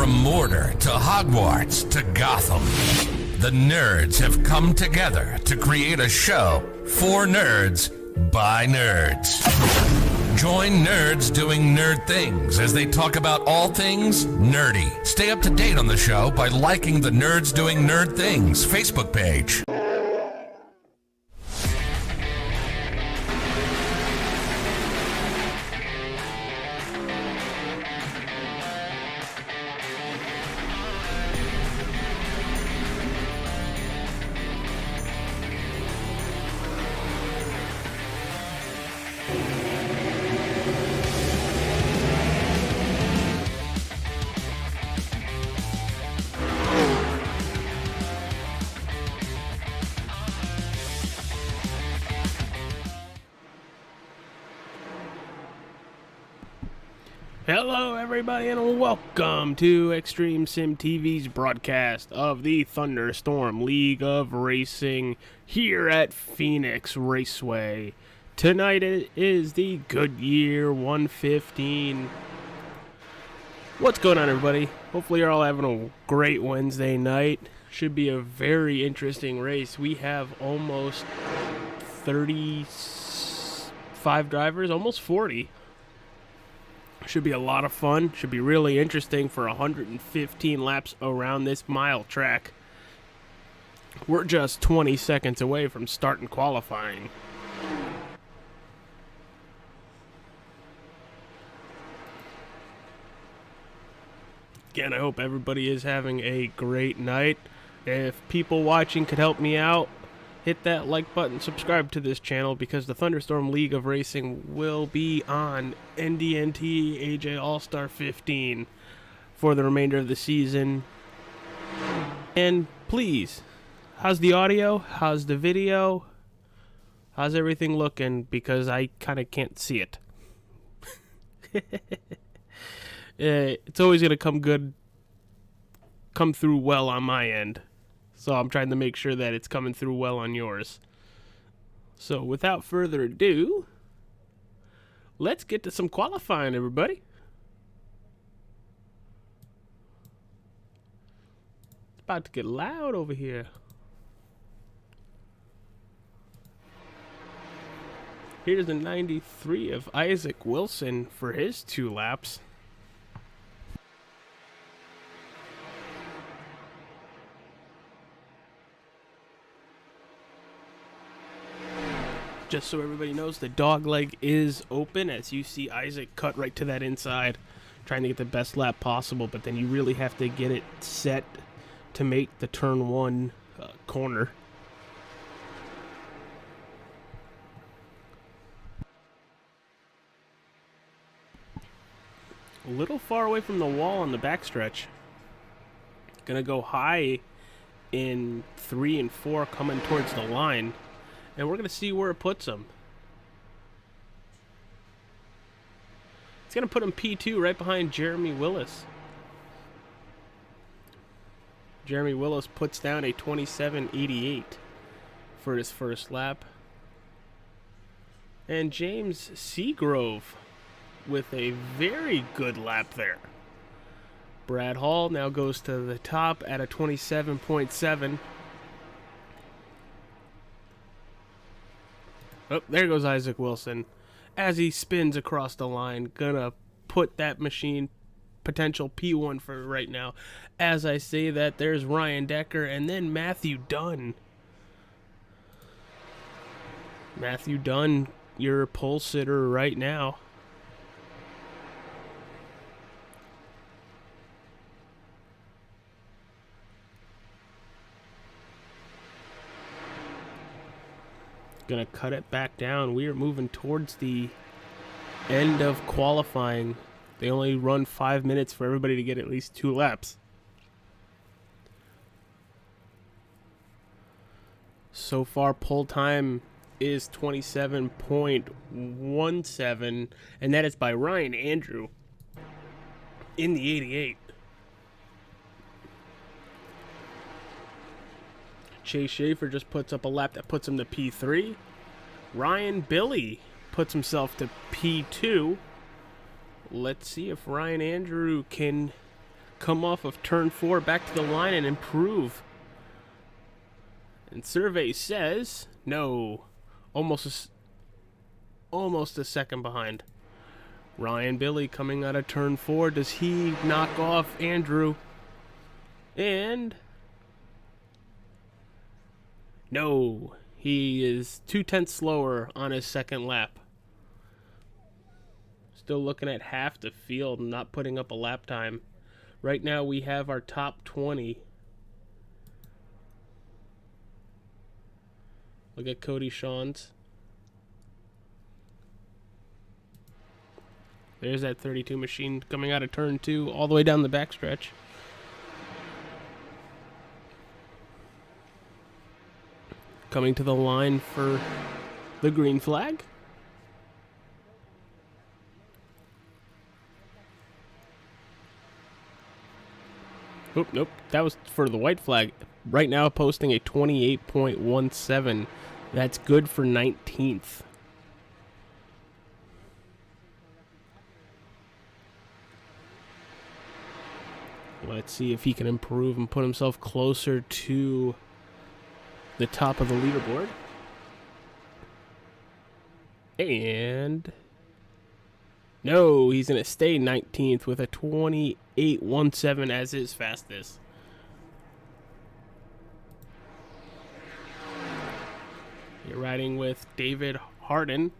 From Mordor to Hogwarts to Gotham, the nerds have come together to create a show for nerds by nerds. Join nerds doing nerd things as they talk about all things nerdy. Stay up to date on the show by liking the Nerds Doing Nerd Things Facebook page. Hello everybody and welcome to Extreme Sim TV's broadcast of the Thunderstorm League of Racing here at Phoenix Raceway. Tonight it is the Goodyear 115. What's going on, everybody? Hopefully you're all having a great Wednesday night. Should be a very interesting race. We have almost 35 drivers, almost 40. Should be a lot of fun. Should be really interesting for 115 laps around this mile track. We're just 20 seconds away from starting qualifying. Again, I hope everybody is having a great night. If people watching could help me out, hit that like button, subscribe to this channel, because the Thunderstorm League of Racing will be on NDNT AJ All-Star 15 for the remainder of the season. And please, how's the audio? How's the video? How's everything looking? Because I kind of can't see it. It's always going to come through well on my end. So I'm trying to make sure that it's coming through well on yours. So without further ado, let's get to some qualifying, everybody. It's about to get loud over here. Here's the 93 of Isaac Wilson for his 2 laps. Just so everybody knows, the dog leg is open, as you see Isaac cut right to that inside, trying to get the best lap possible, but then you really have to get it set to make the turn 1 corner. A little far away from the wall on the backstretch. Gonna go high in 3 and 4 coming towards the line. And we're going to see where it puts him. It's going to put him P2 right behind Jeremy Willis. Jeremy Willis puts down a 27.88 for his first lap. And James Seagrove with a very good lap there. Brad Hall now goes to the top at a 27.7. Oh, there goes Isaac Wilson as he spins across the line. Gonna put that machine potential P1 for right now. As I say that, there's Ryan Decker and then Matthew Dunn. Matthew Dunn, your pole sitter right now. Gonna cut it back down. We are moving towards the end of qualifying. They only run 5 minutes for everybody to get at least 2 laps. So far, pole time is 27.17, and that is by Ryan Andrew in the 88. Chase Schaefer just puts up a lap that puts him to P3. Ryan Billy puts himself to P2. Let's see if Ryan Andrew can come off of turn 4 back to the line and improve. And survey says no. Almost a second behind. Ryan Billy coming out of turn 4. Does he knock off Andrew? And no, he is 2/10 slower on his second lap. Still looking at half the field, not putting up a lap time. Right now we have our top 20. Look at Cody Sean's. There's that 32 machine coming out of turn 2 all the way down the backstretch. Coming to the line for the green flag. Oop, nope, that was for the white flag. Right now posting a 28.17. That's good for 19th. Let's see if he can improve and put himself closer to the top of the leaderboard. And no, he's going to stay 19th with a 28.17 as his fastest. You're riding with David Harden.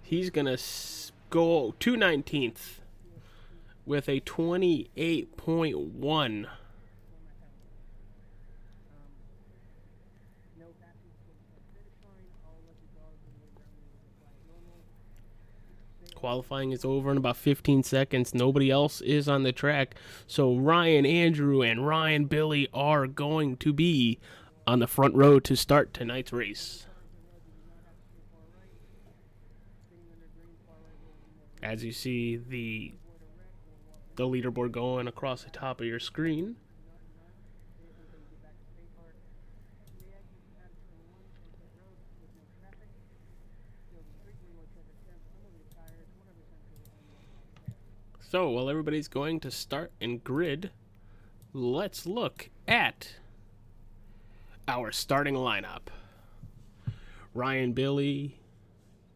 He's going to go to 19th with a 28.1. Qualifying is over in about 15 seconds. Nobody else is on the track. So Ryan Andrew and Ryan Billy are going to be on the front row to start tonight's race. As you see the leaderboard going across the top of your screen. So, while everybody's going to start and grid, let's look at our starting lineup. Ryan Billy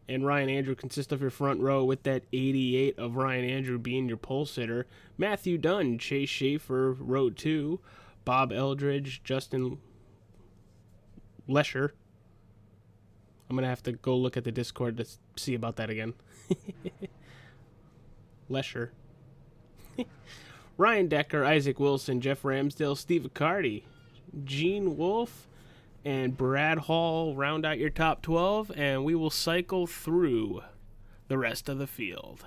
and Ryan Andrew consist of your front row, with that 88 of Ryan Andrew being your pole sitter. Matthew Dunn, Chase Schaefer, row 2. Bob Eldridge, Justin Lesher. I'm going to have to go look at the Discord to see about that again. Lesher. Ryan Decker, Isaac Wilson, Jeff Ramsdale, Steve Accardi, Gene Wolfe, and Brad Hall round out your top 12, and we will cycle through the rest of the field.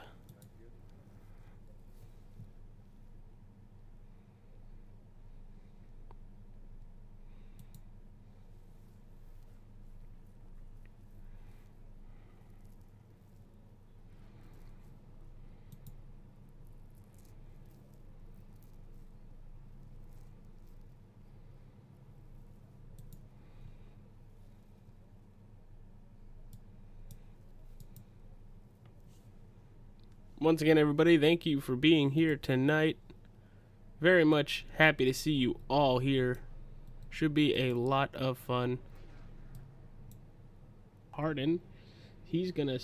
Once again, everybody, thank you for being here tonight. Very much happy to see you all here. Should be a lot of fun. Harden, he's gonna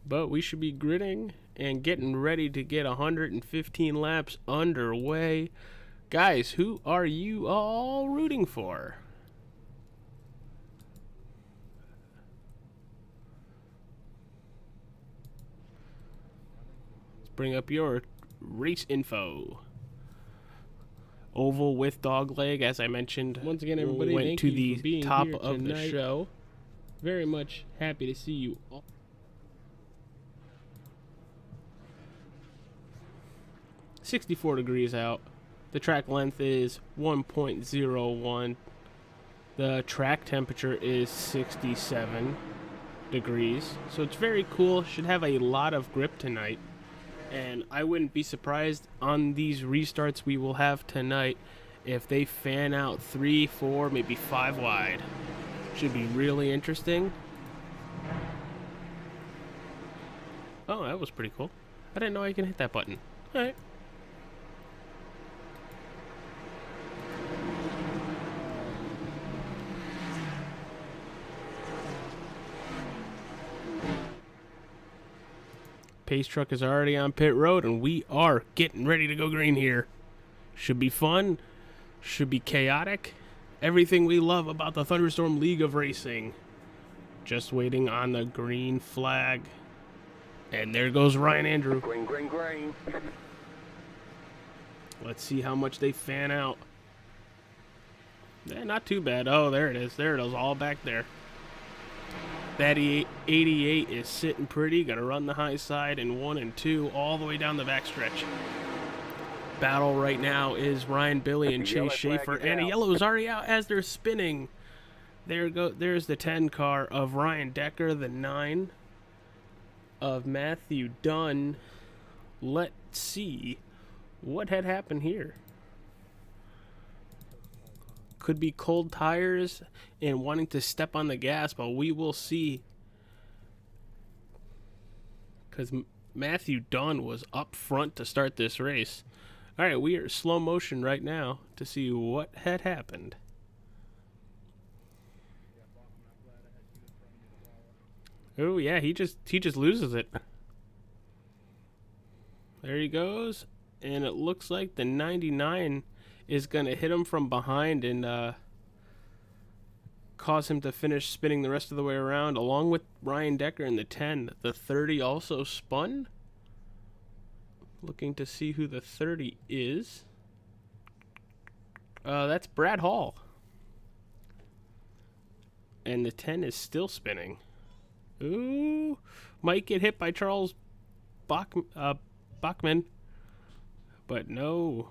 but we should be gridding and getting ready to get 115 laps underway. Guys, who are you all rooting for? Bring up your race info. Oval with dog leg, as I mentioned. Once again, everybody, went to the top of the show. Very much happy to see you all. 64 degrees out. The track length is 1.01. The track temperature is 67 degrees. So it's very cool. Should have a lot of grip tonight. And I wouldn't be surprised on these restarts we will have tonight if they fan out 3, 4, maybe 5 wide. Should be really interesting. Oh, that was pretty cool. I didn't know I can hit that button. Alright. Pace truck is already on pit road, and we are getting ready to go green here. Should be fun. Should be chaotic. Everything we love about the Thunderstorm League of Racing. Just waiting on the green flag. And there goes Ryan Andrew. Green, green, green. Let's see how much they fan out. Not too bad. Oh, there it is. There it is, all back there. That 88 is sitting pretty. Got to run the high side in 1 and 2 all the way down the backstretch. Battle right now is Ryan Billy and Chase Schaefer, and a yellow is already out as they're spinning. There's the 10 car of Ryan Decker, the 9 of Matthew Dunn. Let's see what had happened here. Could be cold tires and wanting to step on the gas, but we will see. Because Matthew Dunn was up front to start this race. All right, we are slow motion right now to see what had happened. Oh yeah, he just loses it. There he goes, and it looks like the 99 is gonna hit him from behind and cause him to finish spinning the rest of the way around, along with Ryan Decker in the 10. The 30 also spun. Looking to see who the 30 is. That's Brad Hall. And the 10 is still spinning. Ooh, might get hit by Charles Bachman. But no.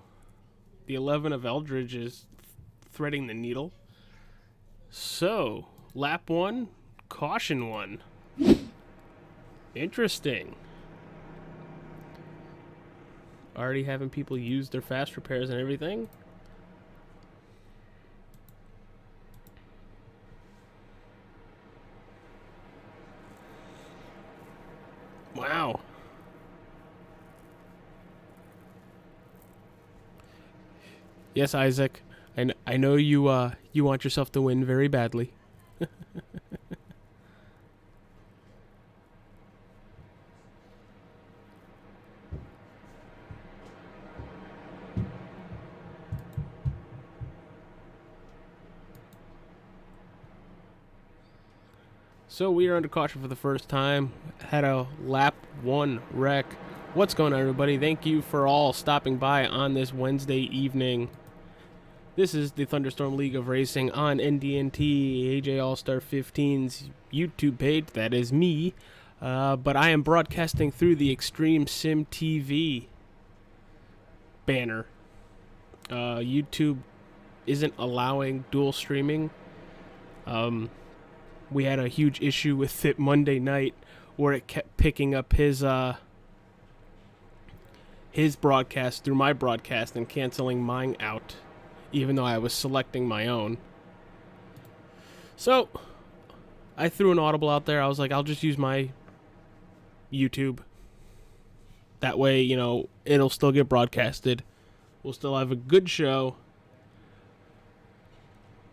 The 11 of Eldridge is threading the needle. So, lap 1, caution 1. Interesting. Already having people use their fast repairs and everything. Wow. Yes, Isaac. I know you want yourself to win very badly. So we are under caution for the first time. Had a lap 1 wreck. What's going on, everybody? Thank you for all stopping by on this Wednesday evening. This is the Thunderstorm League of Racing on NDNT AJ All-Star 15's YouTube page. That is me. But I am broadcasting through the Extreme Sim TV banner. YouTube isn't allowing dual streaming. We had a huge issue with it Monday night where it kept picking up his broadcast through my broadcast and canceling mine out, even though I was selecting my own. So I threw an audible out there. I was like, I'll just use my YouTube. That way, you know, it'll still get broadcasted. We'll still have a good show.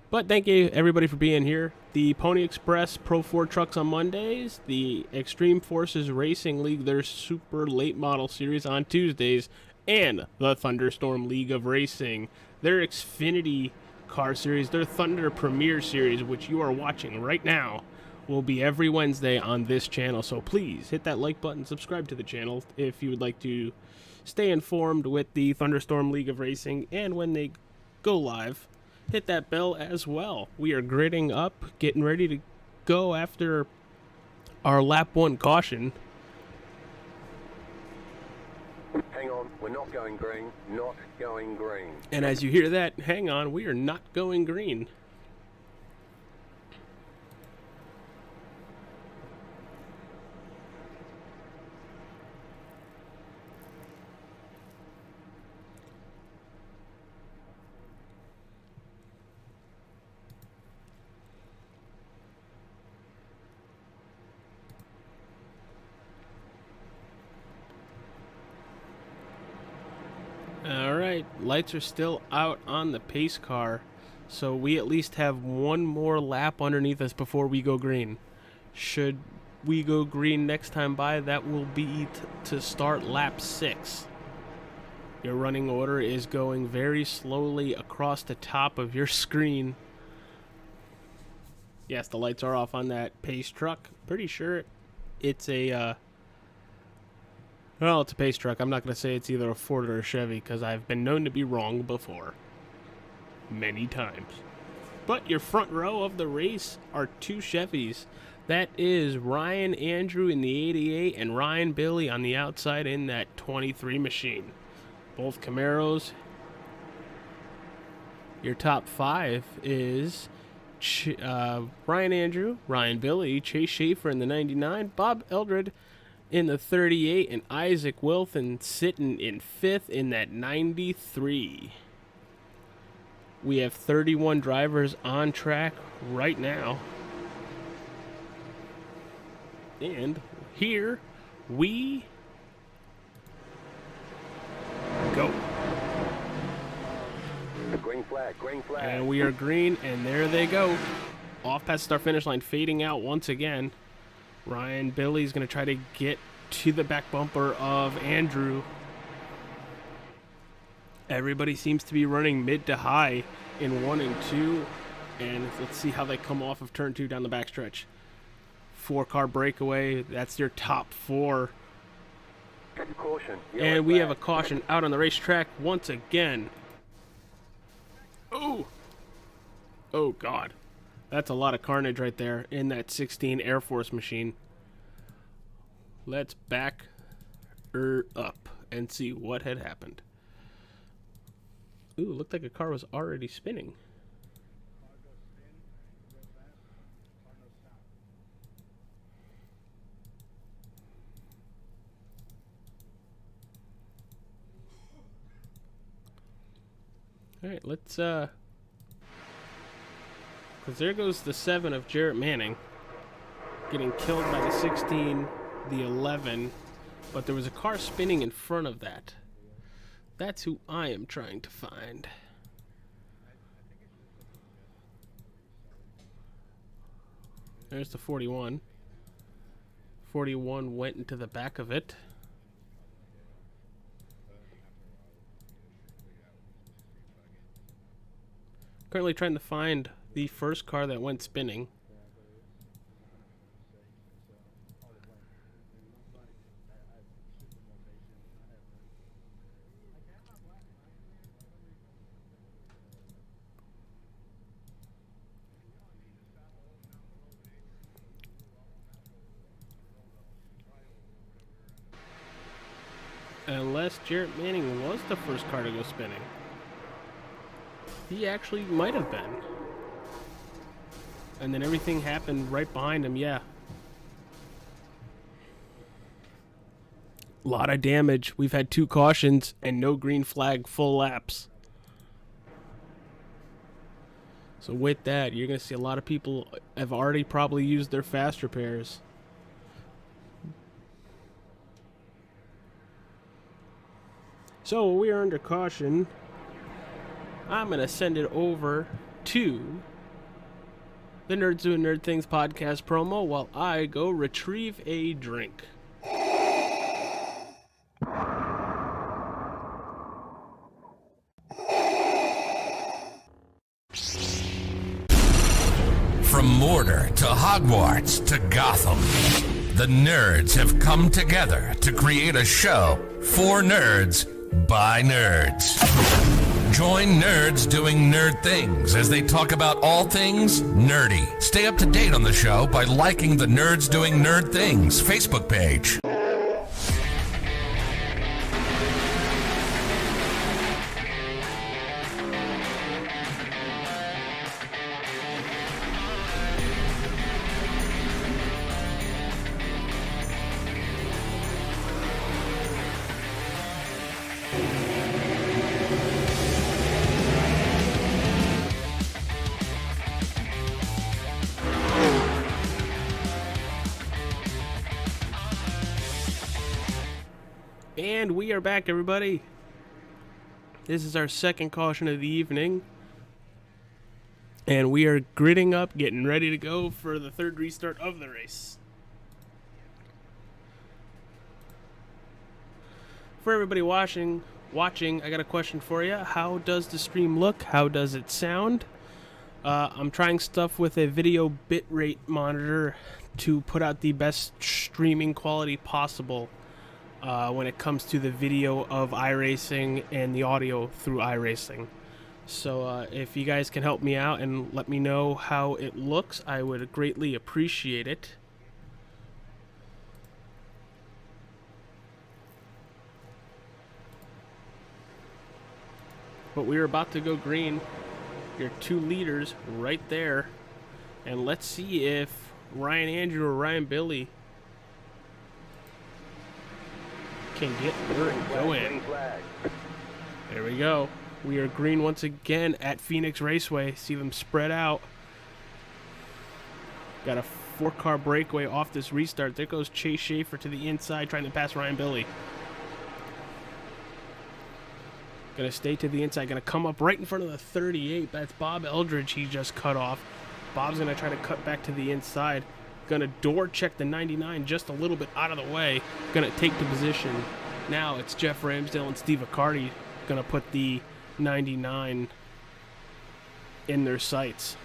But thank you, everybody, for being here. The Pony Express Pro 4 trucks on Mondays. The Extreme Forces Racing League, their super late model series on Tuesdays. And the Thunderstorm League of Racing, their Xfinity car series, their Thunder Premier series, which you are watching right now, will be every Wednesday on this channel. So please hit that like button, subscribe to the channel if you would like to stay informed with the Thunderstorm League of Racing and when they go live. Hit that bell as well. We are gridding up, getting ready to go after our lap 1 caution. Hang on, we're not going green, not going green. And as you hear that, hang on, we are not going green. right, lights are still out on the pace car, so we at least have one more lap underneath us before we go green. Should we go green next time by, that will be to start lap 6. Your running order is going very slowly across the top of your screen. Yes, the lights are off on that pace truck. Pretty sure it's a, well, it's a pace truck. I'm not going to say it's either a Ford or a Chevy because I've been known to be wrong before. Many times. But your front row of the race are 2 Chevys. That is Ryan Andrew in the 88 and Ryan Billy on the outside in that 23 machine. Both Camaros. Your top 5 is Ryan Andrew, Ryan Billy, Chase Schaefer in the 99, Bob Eldred in the 38, and Isaac Wilson sitting in 5th in that 93. We have 31 drivers on track right now. And here we go. Green flag, green flag. And we are green, and there they go. Off past the start finish line, fading out once again. Ryan Billy's going to try to get to the back bumper of Andrew. Everybody seems to be running mid to high in 1 and 2. And let's see how they come off of turn 2 down the backstretch. 4-car breakaway. That's your top 4. Caution. And we have a caution out on the racetrack once again. Oh! Oh, God. That's a lot of carnage right there in that 16 Air Force machine. Let's back her up and see what had happened. Ooh, looked like a car was already spinning. All right, let's, because there goes the 7 of Jarrett Manning getting killed by the 16, the 11, but there was a car spinning in front of that. That's who I am trying to find. There's the 41. 41 went into the back of it. Currently trying to find the first car that went spinning. Unless Jarrett Manning was the first car to go spinning. He actually might have been. And then everything happened right behind him, yeah. A lot of damage. We've had 2 cautions and no green flag full laps. So with that, you're going to see a lot of people have already probably used their fast repairs. So we are under caution. I'm going to send it over to the Nerds Doing Nerd Things podcast promo while I go retrieve a drink. From Mordor to Hogwarts to Gotham, the nerds have come together to create a show for nerds by nerds. Join Nerds Doing Nerd Things as they talk about all things nerdy. Stay up to date on the show by liking the Nerds Doing Nerd Things Facebook page. And we are back, everybody. This is our second caution of the evening. And we are gridding up, getting ready to go for the third restart of the race. For everybody watching, I got a question for you. How does the stream look? How does it sound? I'm trying stuff with a video bitrate monitor to put out the best streaming quality possible when it comes to the video of iRacing and the audio through iRacing. So if you guys can help me out and let me know how it looks, I would greatly appreciate it. But we're about to go green. Your 2 leaders right there. And let's see if Ryan Andrew or Ryan Billy can get her and go in. There we go. We are green once again at Phoenix Raceway. See them spread out. Got a 4-car breakaway off this restart. There goes Chase Schaefer to the inside trying to pass Ryan Billy. Going to stay to the inside. Going to come up right in front of the 38. That's Bob Eldridge he just cut off. Bob's going to try to cut back to the inside. Going to door check the 99 just a little bit out of the way. Going to take the position. Now it's Jeff Ramsdale and Steve Accardi going to put the 99 in their sights.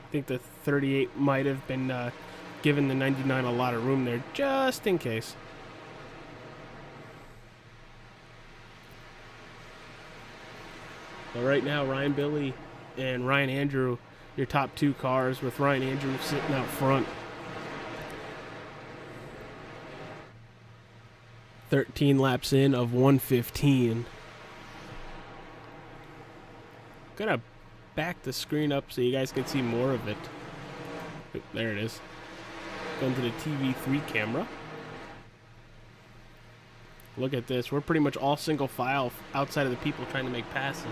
I think the 38 might have been giving the 99 a lot of room there just in case. But right now, Ryan Billy and Ryan Andrew, your top 2 cars, with Ryan Andrew sitting out front. 13 laps in of 115. Gonna back the screen up so you guys can see more of it. There it is. Going to the TV3 camera. Look at this. We're pretty much all single file outside of the people trying to make passes.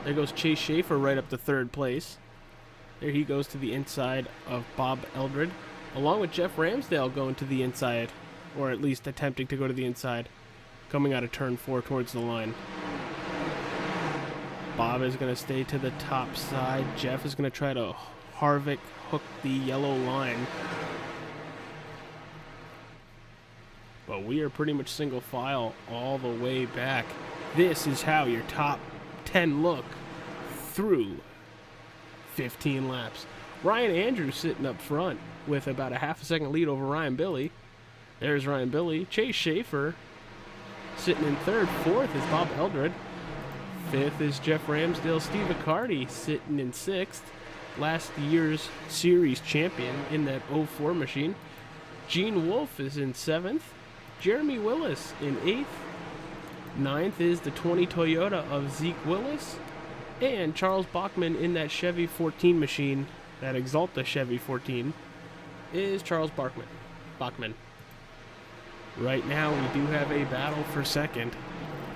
There goes Chase Schaefer right up to 3rd place. There he goes to the inside of Bob Eldred, along with Jeff Ramsdale going to the inside, or at least attempting to go to the inside, coming out of turn 4 towards the line. Bob is going to stay to the top side. Jeff is going to try to Harvick hook the yellow line. But we are pretty much single file all the way back. This is how your top 10 look through 15 laps. Ryan Andrews sitting up front with about a half a second lead over Ryan Billy. There's Ryan Billy. Chase Schaefer sitting in 3rd. 4th is Bob Eldred. 5th is Jeff Ramsdale. Steve Accardi sitting in 6th. Last year's series champion in that 04 machine. Gene Wolfe is in 7th. Jeremy Willis in 8th. 9th is the 20 Toyota of Zeke Willis. And Charles Bachman in that Chevy 14 machine, that Exalta Chevy 14, is Charles Bachman. Right now we do have a battle for 2nd.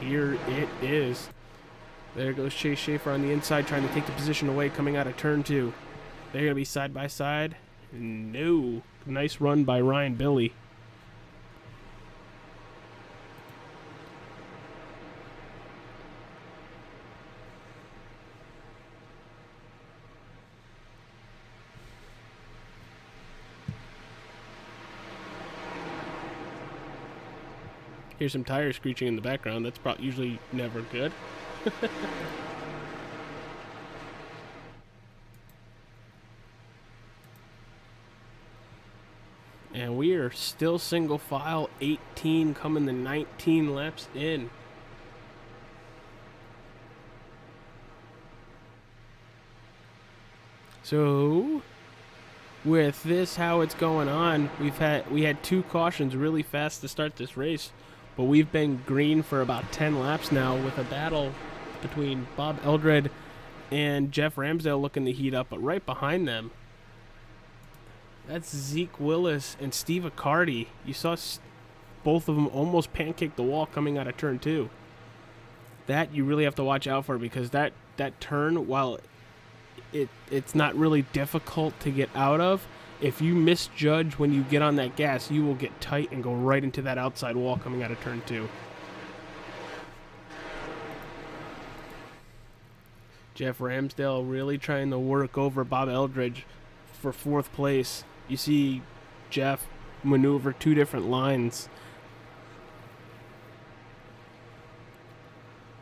Here it is. There goes Chase Schaefer on the inside trying to take the position away coming out of turn 2. They're going to be side by side. No. Nice run by Ryan Billy. Here's some tires screeching in the background. That's usually never good. And we are still single file, 18 coming to 19 laps in. So with this how it's going on, we had 2 cautions really fast to start this race, but we've been green for about 10 laps now with a battle between Bob Eldred and Jeff Ramsdale looking to heat up, but right behind them, that's Zeke Willis and Steve Accardi. You saw both of them almost pancake the wall coming out of turn 2. That you really have to watch out for, because that turn, while it's not really difficult to get out of, if you misjudge when you get on that gas, you will get tight and go right into that outside wall coming out of turn 2. Jeff Ramsdale really trying to work over Bob Eldridge for 4th place. You see Jeff maneuver 2 different lines.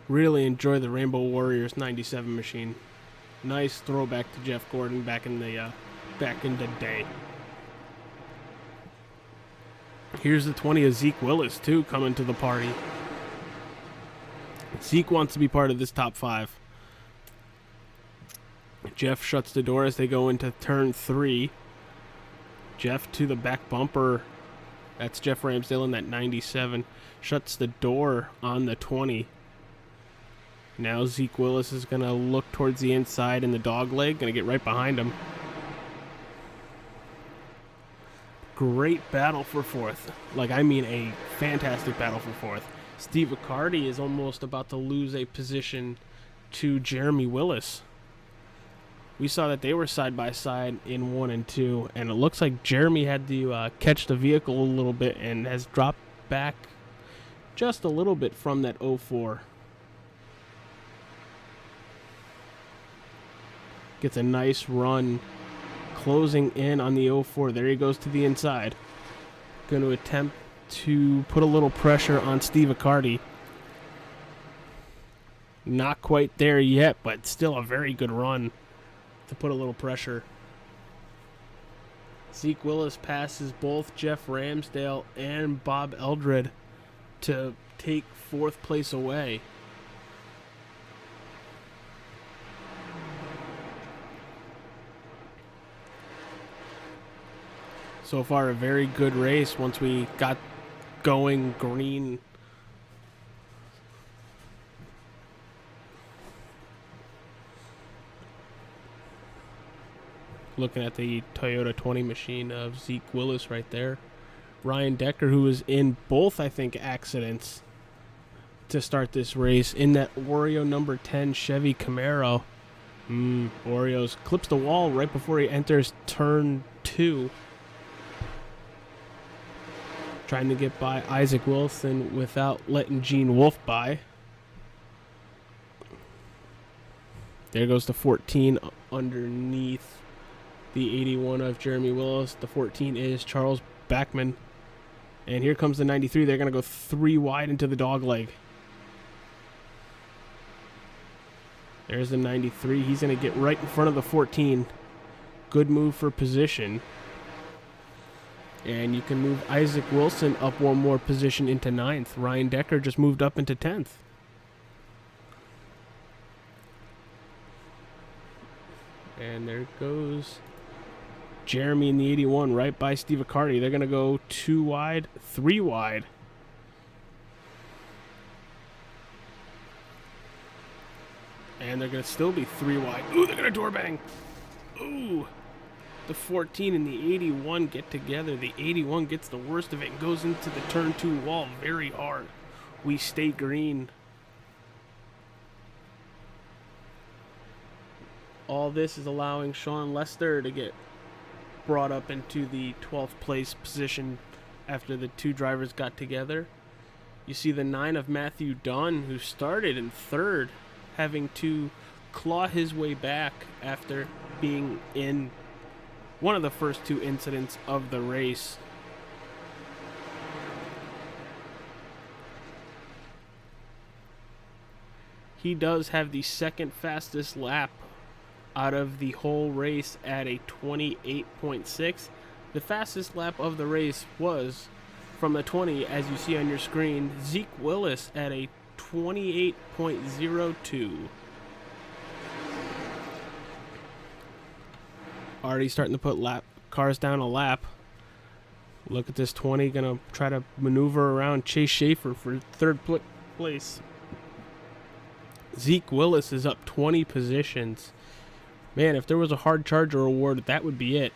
Really enjoy the Rainbow Warriors 97 machine. Nice throwback to Jeff Gordon back in the day. Here's the 20 of Zeke Willis too coming to the party. Zeke wants to be part of this top 5. Jeff shuts the door as they go into turn 3. Jeff to the back bumper. That's Jeff Ramsdale in that 97. Shuts the door on the 20. Now Zeke Willis is going to look towards the inside in the dog leg. Going to get right behind him. Great battle for 4th. A fantastic battle for 4th. Steve Accardi is almost about to lose a position to Jeremy Willis. We saw that they were side by side in 1 and 2, and it looks like Jeremy had to catch the vehicle a little bit and has dropped back just a little bit from that 04. Gets a nice run closing in on the 04. There he goes to the inside. Going to attempt to put a little pressure on Steve Accardi. Not quite there yet, but still a very good run to put a little pressure. Zeke Willis passes both Jeff Ramsdale and Bob Eldred to take 4th place away. So far, a very good race once we got going green. Looking at the Toyota 20 machine of Zeke Willis right there. Ryan Decker, who was in both, I think, accidents to start this race in that Oreo number 10 Chevy Camaro. Oreos clips the wall right before he enters turn 2. Trying to get by Isaac Wilson without letting Gene Wolfe by. There goes the 14 underneath the 81 of Jeremy Willis. The 14 is Charles Backman. And here comes the 93. They're going to go 3 wide into the dog leg. There's the 93. He's going to get right in front of the 14. Good move for position. And you can move Isaac Wilson up 1 more position into 9th. Ryan Decker just moved up into 10th. And there goes Jeremy in the 81 right by Steve Accardi. They're going to go 2 wide, 3 wide. And they're going to still be 3 wide. Ooh, they're going to door bang. Ooh. The 14 and the 81 get together. The 81 gets the worst of it and goes into the turn 2 wall very hard. We stay green. All this is allowing Sean Lester to get brought up into the 12th place position after the 2 drivers got together. You see the 9 of Matthew Dunn, who started in 3rd, having to claw his way back after being in one of the first 2 incidents of the race. He does have the 2nd fastest lap out of the whole race at a 28.6. The fastest lap of the race was from the 20, as you see on your screen, Zeke Willis at a 28.02. Already starting to put cars down a lap. Look at this 20, gonna try to maneuver around Chase Schaefer for 3rd place. Zeke Willis is up 20 positions. Man, if there was a hard charger award, that would be it.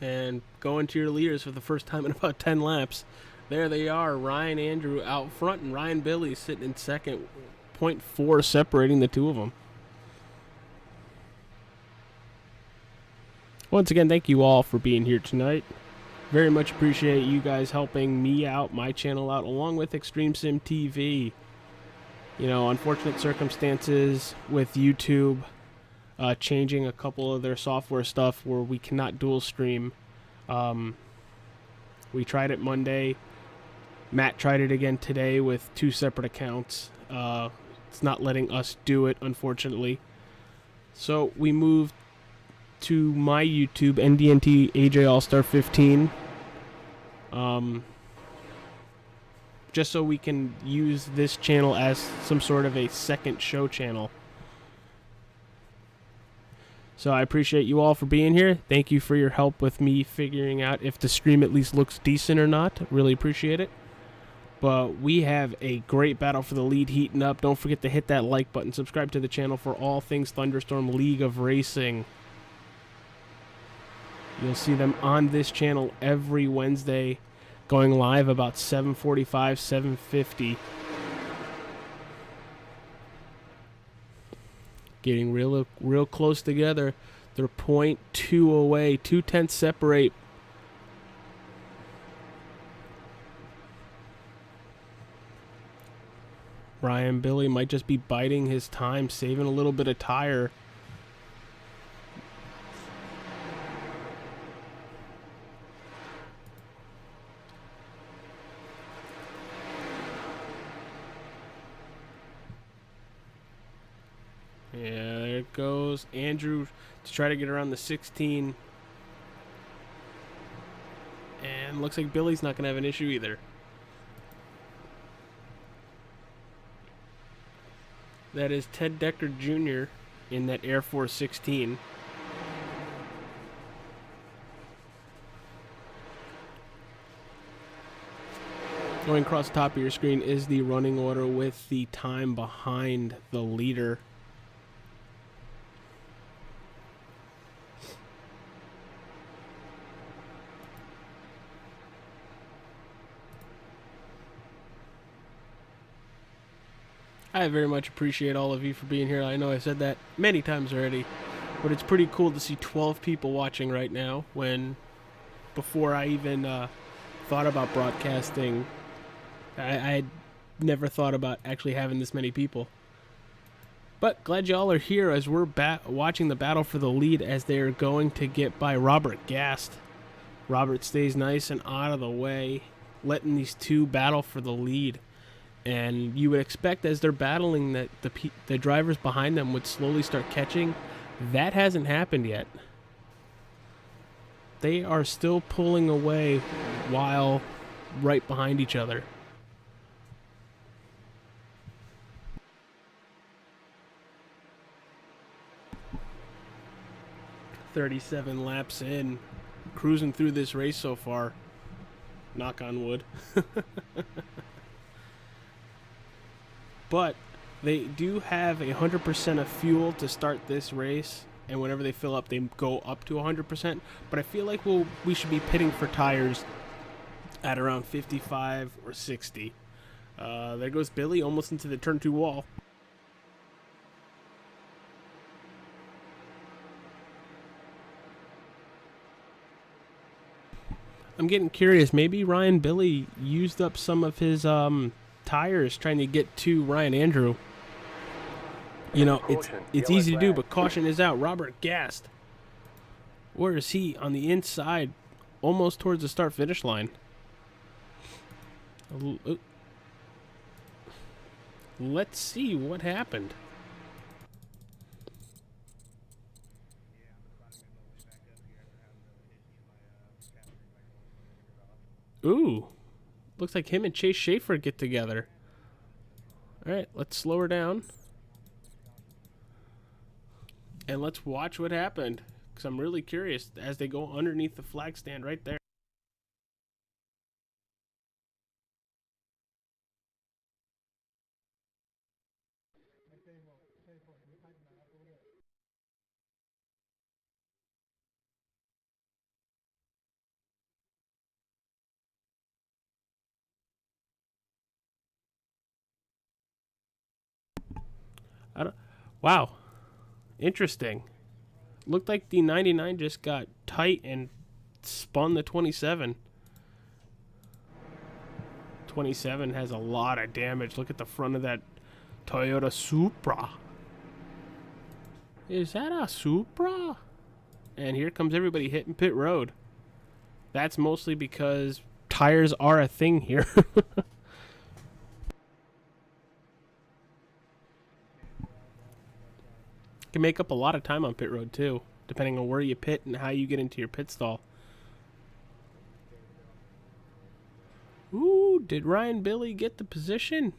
And going to your leaders for the first time in about 10 laps. There they are, Ryan Andrew out front and Ryan Billy sitting in 2nd. 0.4 separating the 2 of them. Once again, thank you all for being here tonight. Very much appreciate you guys helping me out, my channel out, along with Extreme Sim TV. You know, unfortunate circumstances with YouTube changing a couple of their software stuff where we cannot dual stream. We tried it Monday. Matt tried it again today with 2 separate accounts. It's not letting us do it, unfortunately. So we moved to my YouTube, NDNT AJ All-Star 15. Just so we can use this channel as some sort of a second show channel. So I appreciate you all for being here. Thank you for your help with me figuring out if the stream at least looks decent or not. Really appreciate it. But we have a great battle for the lead heating up. Don't forget to hit that like button. Subscribe to the channel for all things Thunderstorm League of Racing. You'll see them on this channel every Wednesday, going live about 7:45, 7:50. Getting real close together. They're 0.2 away. 0.2 separate. Ryan Billy might just be biding his time, saving a little bit of tire. Yeah, there it goes. Andrew to try to get around the 16. And looks like Billy's not going to have an issue either. That is Ted Decker Jr. in that Air Force 16. Going across the top of your screen is the running order with the time behind the leader. I very much appreciate all of you for being here. I know I said that many times already, but it's pretty cool to see 12 people watching right now when, before I even thought about broadcasting, I had never thought about actually having this many people. But glad y'all are here as we're watching the battle for the lead as they are going to get by Robert Gast. Robert stays nice and out of the way, letting these two battle for the lead. And you would expect as they're battling that the drivers behind them would slowly start catching. That hasn't happened yet. They are still pulling away while right behind each other. "37 laps in, cruising through this race so far. Knock on wood." But they do have 100% of fuel to start this race, and whenever they fill up, they go up to 100%. But I feel like we should be pitting for tires at around 55 or 60. There goes Billy, almost into the turn 2 wall. I'm getting curious. Maybe Ryan Billy used up some of his tires trying to get to Ryan Andrew. You know, it's easy to do, but caution is out. Robert Gast. Where is he? On the inside, almost towards the start-finish line. Let's see what happened. Ooh. Looks like him and Chase Schaefer get together. Alright, let's slow her down. And let's watch what happened. Because I'm really curious as they go underneath the flag stand right there. Wow. Interesting. Looked like the 99 just got tight and spun the 27. 27 has a lot of damage. Look at the front of that Toyota Supra. Is that a Supra? And here comes everybody hitting pit road. That's mostly because tires are a thing here. Can make up a lot of time on pit road too, depending on where you pit and how you get into your pit stall. Ooh, did Ryan Billy get the position?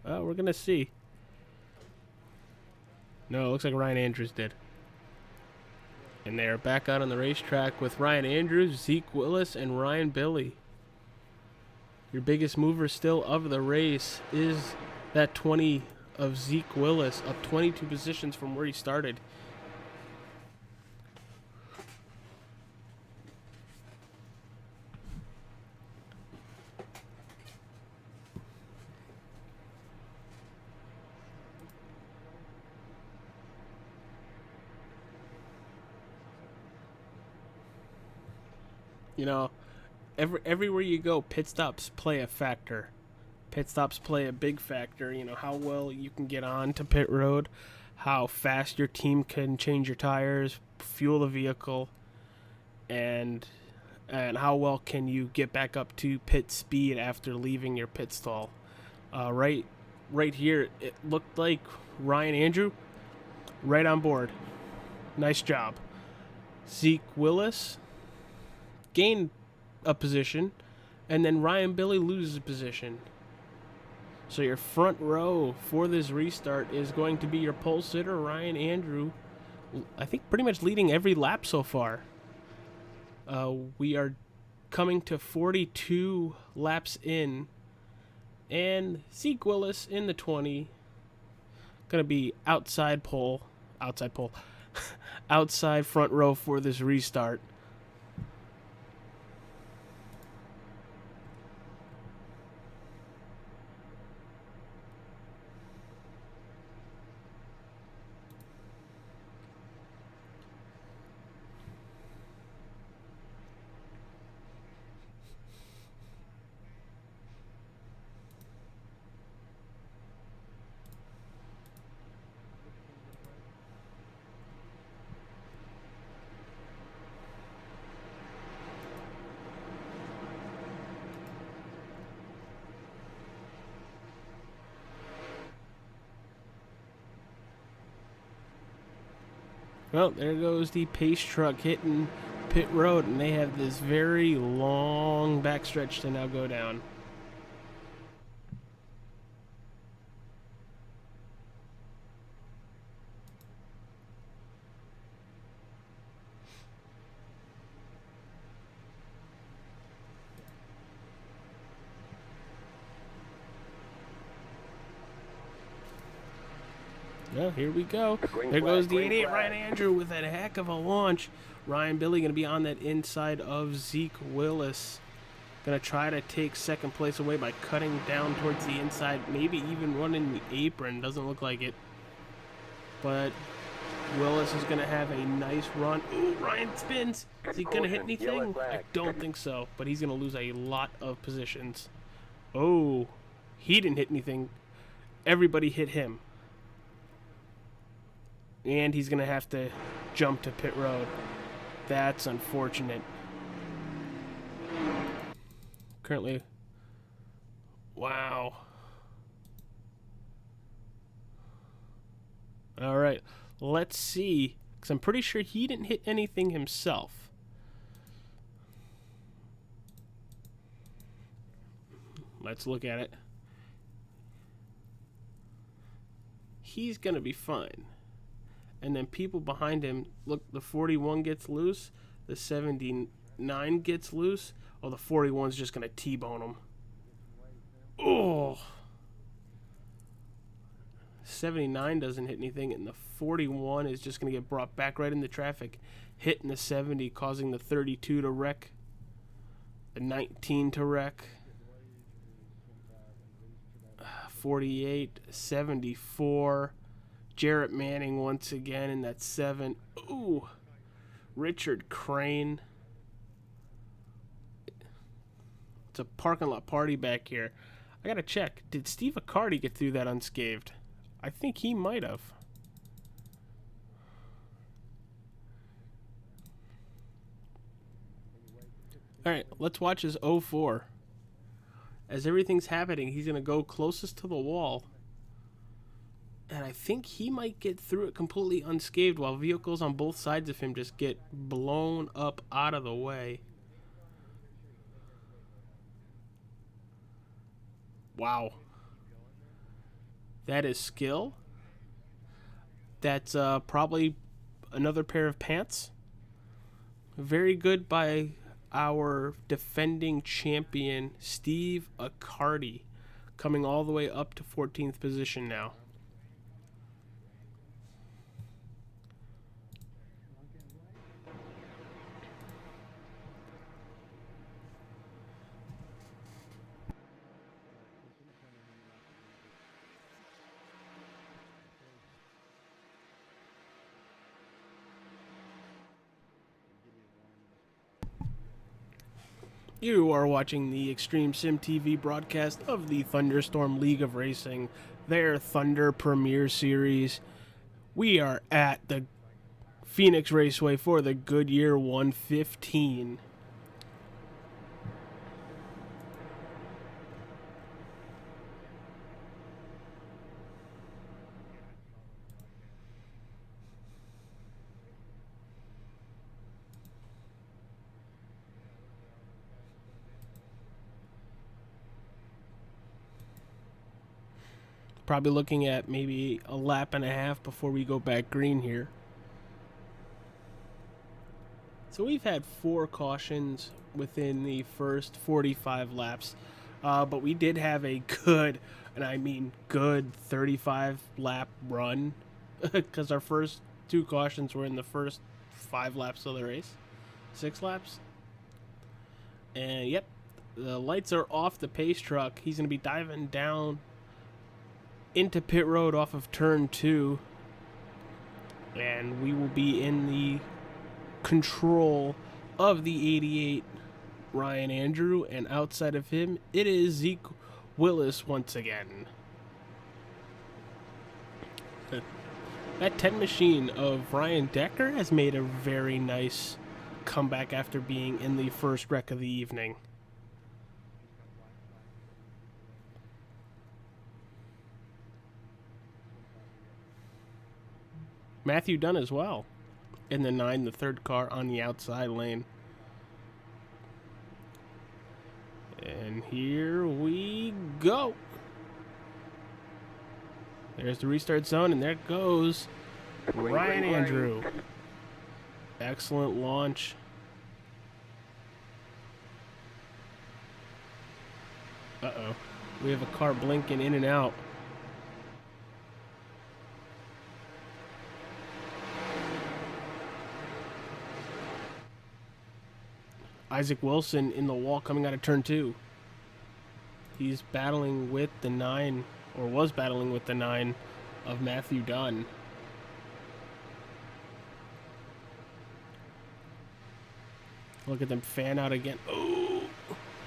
We're gonna see. No, it looks like Ryan Andrews did. And they're back out on the racetrack with Ryan Andrews, Zeke Willis, and Ryan Billy. Your biggest mover still of the race is that 20 of Zeke Willis, up 22 positions from where he started. You know, everywhere you go, pit stops play a factor. Pit stops play a big factor. You know, how well you can get on to pit road, how fast your team can change your tires, fuel the vehicle, and how well can you get back up to pit speed after leaving your pit stall. Right here, it looked like Ryan Andrew right on board. Nice job. Zeke Willis gained a position, and then Ryan Billy loses a position. So your front row for this restart is going to be your pole sitter, Ryan Andrew. I think pretty much leading every lap so far. We are coming to 42 laps in, and Zeke Willis in the 20. Going to be outside outside front row for this restart. Well, there goes the pace truck hitting pit road, and they have this very long backstretch to now go down. Well, here we go. There goes the 88 Ryan Andrew with a heck of a launch. Ryan Billy going to be on that inside of Zeke Willis. Going to try to take second place away by cutting down towards the inside, maybe even running the apron. Doesn't look like it. But Willis is going to have a nice run. Ooh, Ryan spins. Is he going to hit anything? I don't think so, but he's going to lose a lot of positions. Oh, he didn't hit anything. Everybody hit him. And he's going to have to jump to pit road. That's unfortunate. Currently, wow. All right, let's see, because I'm pretty sure he didn't hit anything himself. Let's look at it. He's going to be fine. And then people behind him, look, the 41 gets loose, the 79 gets loose. Oh, the 41's just going to T-bone him. Oh! 79 doesn't hit anything, and the 41 is just going to get brought back right into traffic, hitting the 70, causing the 32 to wreck, the 19 to wreck, 48, 74, Jarrett Manning once again in that 7. Ooh, Richard Crane. It's a parking lot party back here. I gotta check. Did Steve Accardi get through that unscathed? I think he might have. Alright, let's watch his 04. As everything's happening, he's gonna go closest to the wall. And I think he might get through it completely unscathed while vehicles on both sides of him just get blown up out of the way. Wow. That is skill. That's probably another pair of pants. Very good by our defending champion, Steve Accardi, coming all the way up to 14th position now. You are watching the Extreme Sim TV broadcast of the Thunderstorm League of Racing, their Thunder Premier Series. We are at the Phoenix Raceway for the Goodyear 115. Probably looking at maybe a lap and a half before we go back green here. So we've had 4 cautions within the first 45 laps. But we did have a good, and I mean good, 35 lap run. Because our first 2 cautions were in the first 5 laps of the race. 6 laps. And yep, the lights are off the pace truck. He's going to be diving down into pit road off of turn 2, and we will be in the control of the 88 Ryan Andrew, and outside of him it is Zeke Willis once again. That 10 machine of Ryan Decker has made a very nice comeback after being in the first wreck of the evening. Matthew Dunn as well in the 9, the third car on the outside lane. And here we go. There's the restart zone, and there goes Ryan Andrew. Excellent launch. Uh-oh. We have a car blinking in and out. Isaac Wilson in the wall coming out of turn 2. He's battling with the 9, or was battling with the 9 of Matthew Dunn. Look at them fan out again. Oh,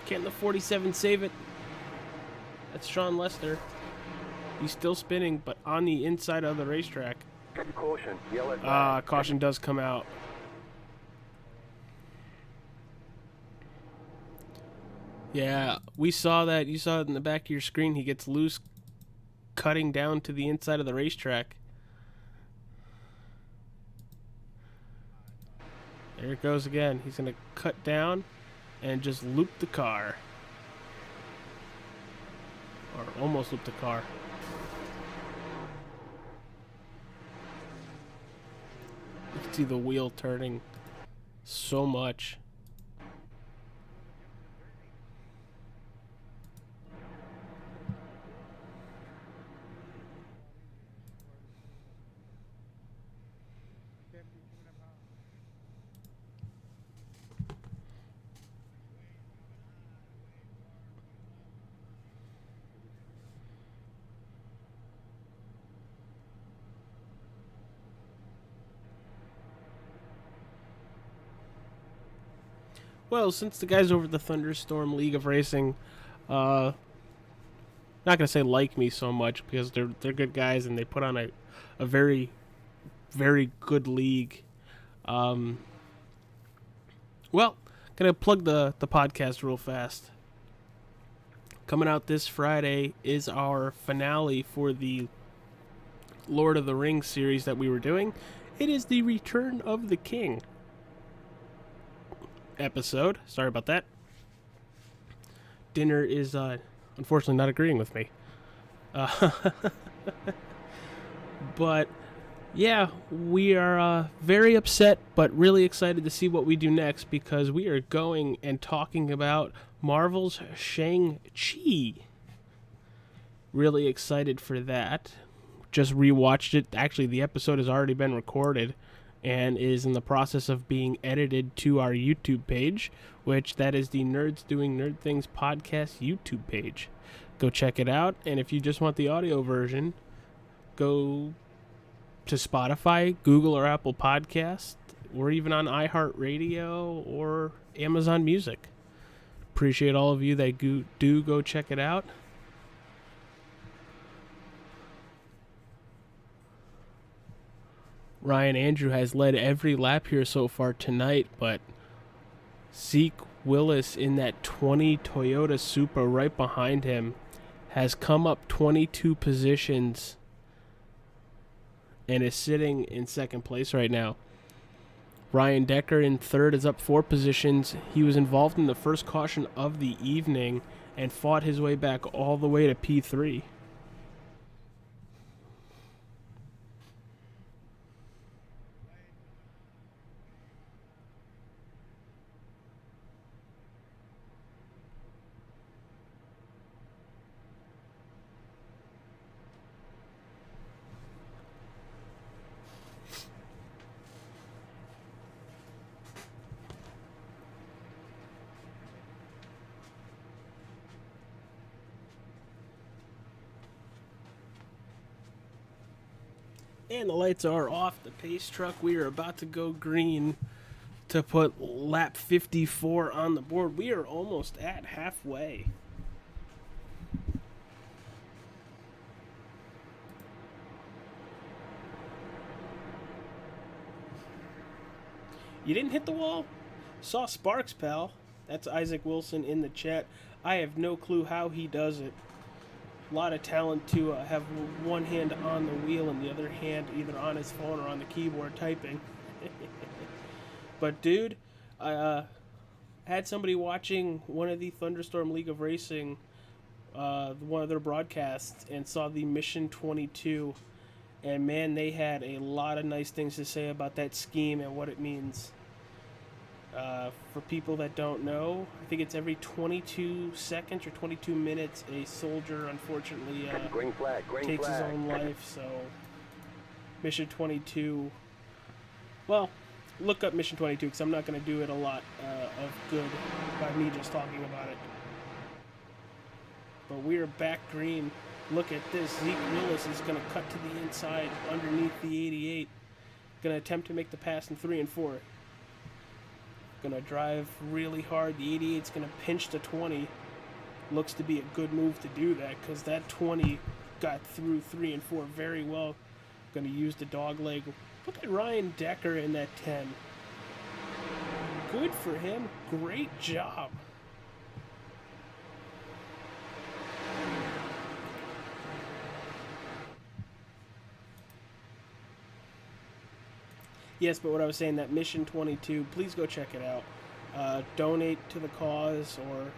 can't the 47 save it? That's Sean Lester. He's still spinning, but on the inside of the racetrack. Caution, yellow flag. Caution does come out. Yeah, we saw that. You saw it in the back of your screen. He gets loose, cutting down to the inside of the racetrack. There it goes again. He's going to cut down and just loop the car. Or almost loop the car. You can see the wheel turning so much. Well, since the guys over at the Thunderstorm League of Racing, not gonna say like me so much because they're good guys and they put on a very, very good league. Well, gonna plug the podcast real fast. Coming out this Friday is our finale for the Lord of the Rings series that we were doing. It is the Return of the King episode. Sorry about that. Dinner is unfortunately not agreeing with me. But yeah, we are very upset but really excited to see what we do next because we are going and talking about Marvel's Shang-Chi. Really excited for that. Just rewatched it. Actually, the episode has already been recorded and is in the process of being edited to our YouTube page, which that is the Nerds Doing Nerd Things podcast YouTube page. Go check it out, and if you just want the audio version, go to Spotify, Google or Apple Podcast, or even on iHeartRadio or Amazon Music. Appreciate all of you that do go check it out. Ryan Andrew has led every lap here so far tonight, but Zeke Willis in that 20 Toyota Supra right behind him has come up 22 positions and is sitting in second place right now. Ryan Decker in third is up 4 positions. He was involved in the first caution of the evening and fought his way back all the way to P3. And the lights are off the pace truck. We are about to go green to put lap 54 on the board. We are almost at halfway. You didn't hit the wall? Saw sparks, pal. That's Isaac Wilson in the chat. I have no clue how he does it. A lot of talent to have one hand on the wheel and the other hand either on his phone or on the keyboard typing. But dude, I had somebody watching one of the Thunderstorm League of Racing, one of their broadcasts, and saw the Mission 22, and man, they had a lot of nice things to say about that scheme and what it means. For people that don't know, I think it's every 22 seconds or 22 minutes a soldier unfortunately Green flag. takes his own life. So Mission 22, well, look up Mission 22 because I'm not going to do it a lot of good by me just talking about it. But we are back green. Look at this. Zeke Willis is going to cut to the inside underneath the 88. Going to attempt to make the pass in 3 and 4. Going to drive really hard. The 88's going to pinch the 20. Looks to be a good move to do that because that 20 got through 3 and 4 very well. Going to use the dog leg. Look at Ryan Decker in that 10. Good for him. Great job. Yes, but what I was saying, that Mission 22, please go check it out. Donate to the cause or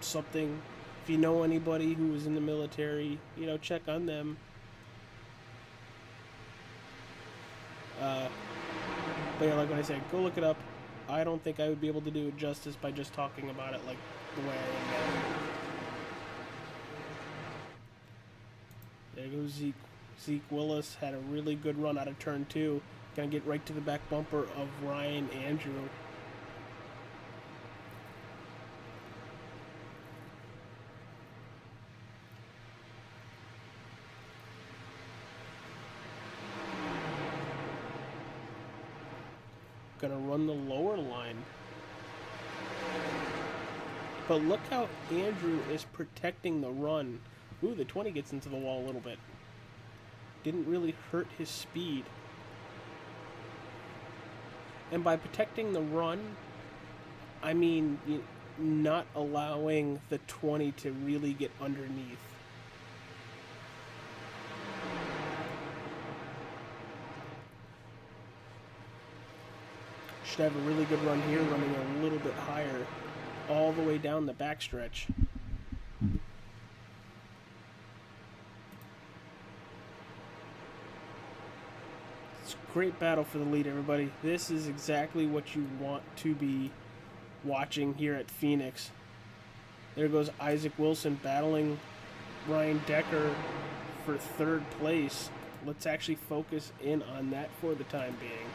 something. If you know anybody who is in the military, check on them. But yeah, like what I said, go look it up. I don't think I would be able to do it justice by just talking about it like the way I am now. There goes Zeke. Zeke Willis had a really good run out of turn 2. Gonna get right to the back bumper of Ryan Andrew. Gonna run the lower line. But look how Andrew is protecting the run. Ooh, the 20 gets into the wall a little bit. Didn't really hurt his speed. And by protecting the run, I mean not allowing the 20 to really get underneath. Should have a really good run here, running a little bit higher all the way down the backstretch. It's a great battle for the lead, everybody. This is exactly what you want to be watching here at Phoenix. There goes Isaac Wilson battling Ryan Decker for third place. Let's actually focus in on that for the time being.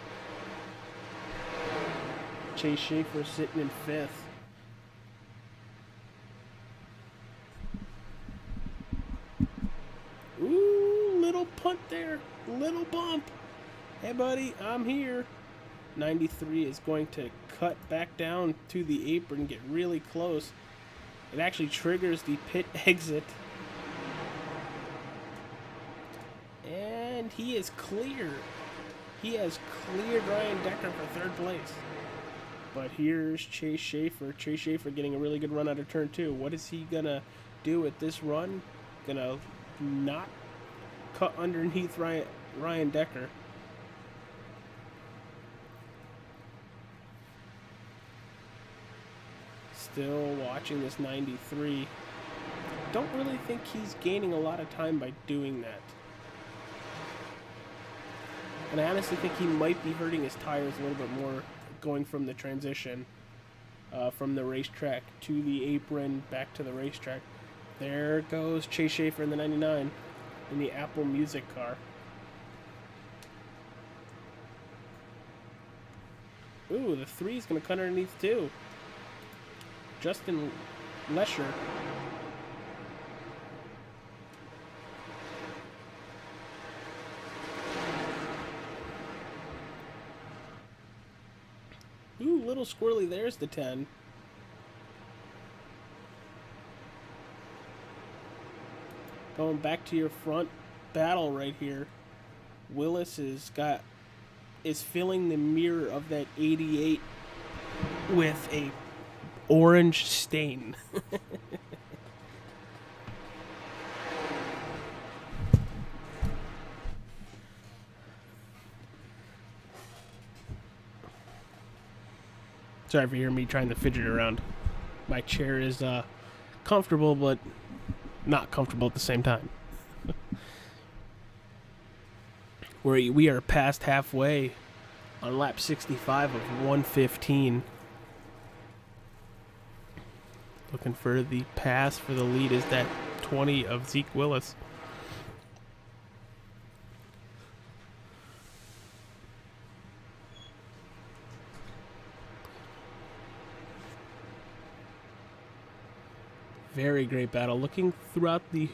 Chase Schaefer sitting in fifth. Ooh, little punt there. Little bump. Hey, buddy, I'm here. 93 is going to cut back down to the apron, get really close. It actually triggers the pit exit. And he is clear. He has cleared Ryan Decker for third place. But here's Chase Schaefer. Chase Schaefer getting a really good run out of turn 2. What is he going to do with this run? Going to not cut underneath Ryan Decker. Still watching this 93. Don't really think he's gaining a lot of time by doing that. And I honestly think he might be hurting his tires a little bit more going from the transition from the racetrack to the apron back to the racetrack. There goes Chase Schaefer in the 99 in the Apple Music car. Ooh, the 3 is going to cut underneath too. Justin Lesher. Ooh, little squirrely, there's the 10. Going back to your front battle right here. Willis is filling the mirror of that 88 with a orange stain. Sorry for hearing me trying to fidget around. My chair is comfortable, but not comfortable at the same time. We are past halfway on lap 65 of 115. Looking for the pass for the lead is that 20 of Zeke Willis. Very great battle. Looking throughout the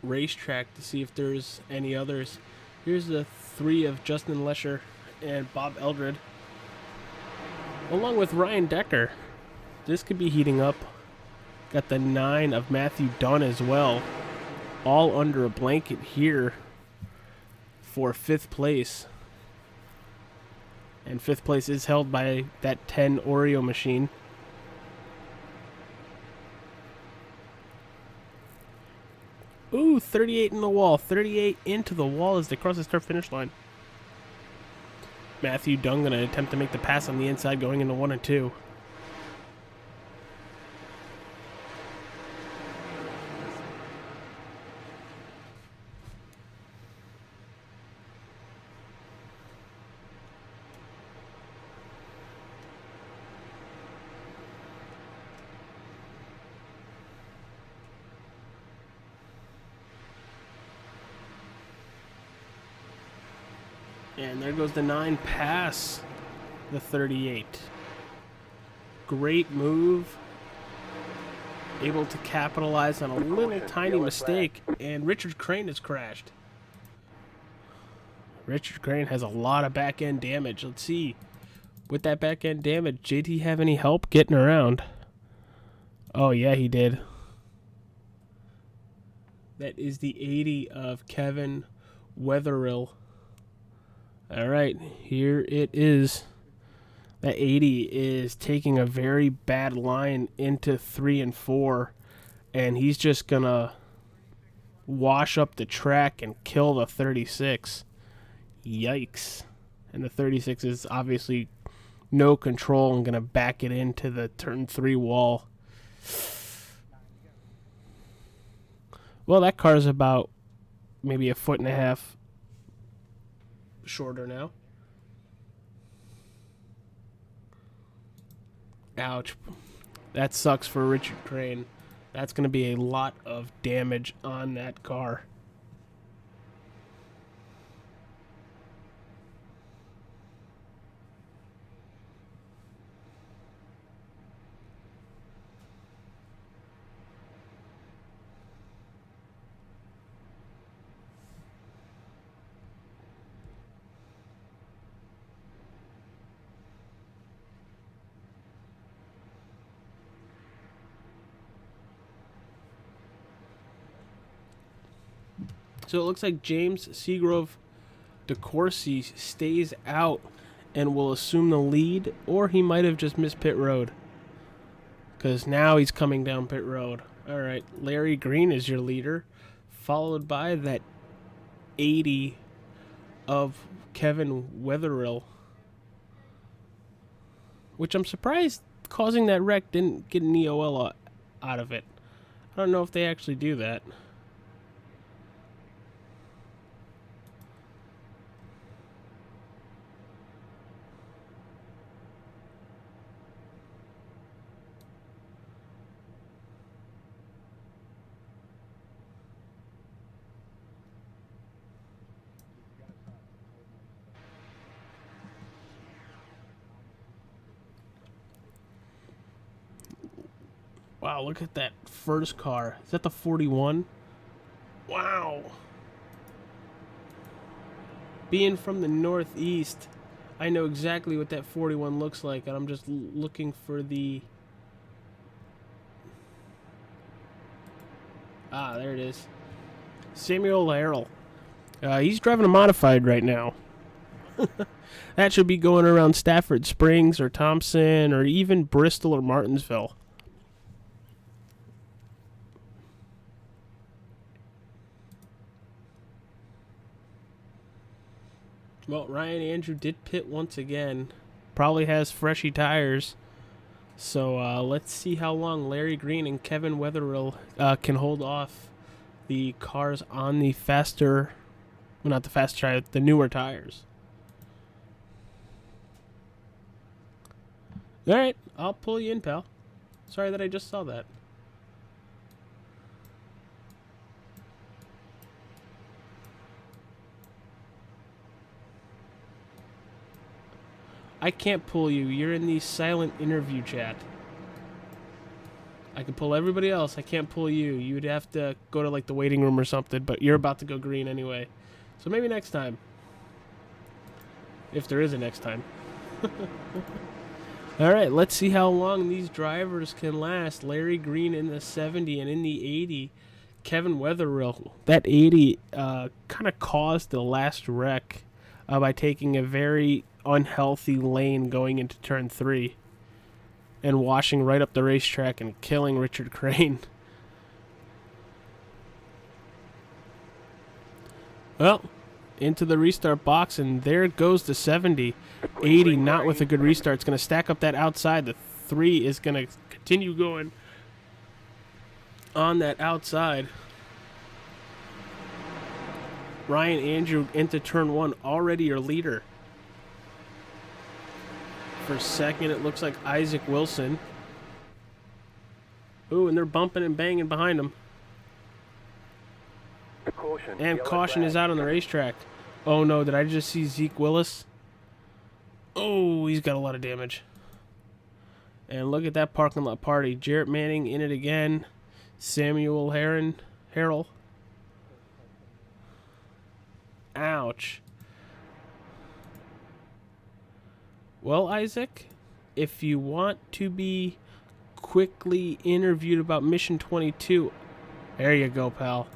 racetrack to see if there's any others. Here's the 3 of Justin Lesher and Bob Eldred, along with Ryan Decker. This could be heating up. Got the 9 of Matthew Dunn as well. All under a blanket here for 5th place. And 5th place is held by that 10 Oreo machine. Ooh, 38 in the wall. 38 into the wall as they cross the start-finish line. Matthew Dunn going to attempt to make the pass on the inside going into 1 and 2. And there goes the 9 pass the 38. Great move. Able to capitalize on a little tiny mistake. And Richard Crane has crashed. Richard Crane has a lot of back-end damage. Let's see. With that back-end damage, JT have any help getting around? Oh, yeah, he did. That is the 80 of Kevin Wetherill. All right, here it is. That 80 is taking a very bad line into 3 and 4, and he's just going to wash up the track and kill the 36. Yikes. And the 36 is obviously no control and going to back it into the turn 3 wall. Well, that car's about maybe a foot and a half shorter now. Ouch. That sucks for Richard Crane. That's going to be a lot of damage on that car. So it looks like James Seagrove DeCourcy stays out and will assume the lead, or he might have just missed pit road, because now he's coming down pit road. All right, Larry Green is your leader, followed by that 80 of Kevin Wetherill, which I'm surprised causing that wreck didn't get an EOL out of it. I don't know if they actually do that. Wow, look at that first car. Is that the 41? Wow. Being from the Northeast, I know exactly what that 41 looks like, and I'm just looking for the... Ah, there it is. Samuel Harrell. He's driving a modified right now. That should be going around Stafford Springs or Thompson or even Bristol or Martinsville. Well, Ryan Andrew did pit once again. Probably has freshy tires. So let's see how long Larry Green and Kevin Wetherill can hold off the cars on the faster... Well, not the fast tire, the newer tires. All right, I'll pull you in, pal. Sorry that I just saw that. I can't pull you. You're in the silent interview chat. I can pull everybody else. I can't pull you. You'd have to go to like the waiting room or something, but you're about to go green anyway. So maybe next time. If there is a next time. All right, let's see how long these drivers can last. Larry Green in the 70 and in the 80, Kevin Wetherill. That 80 kind of caused the last wreck by taking a very unhealthy lane going into turn 3 and washing right up the racetrack and killing Richard Crane. Well, into the restart box, and there goes the 70. 80 not with a good restart. It's going to stack up that outside. The 3 is going to continue going on that outside. Ryan Andrew into turn 1, already your leader. For second, it looks like Isaac Wilson. Ooh, and they're bumping and banging behind him. Caution, And caution is out on the racetrack. Oh no, did I just see Zeke Willis? Oh, he's got a lot of damage. And look at that parking lot party. Jarrett Manning in it again. Samuel Harrell. Ouch. Well, Isaac, if you want to be quickly interviewed about Mission 22. There you go, pal.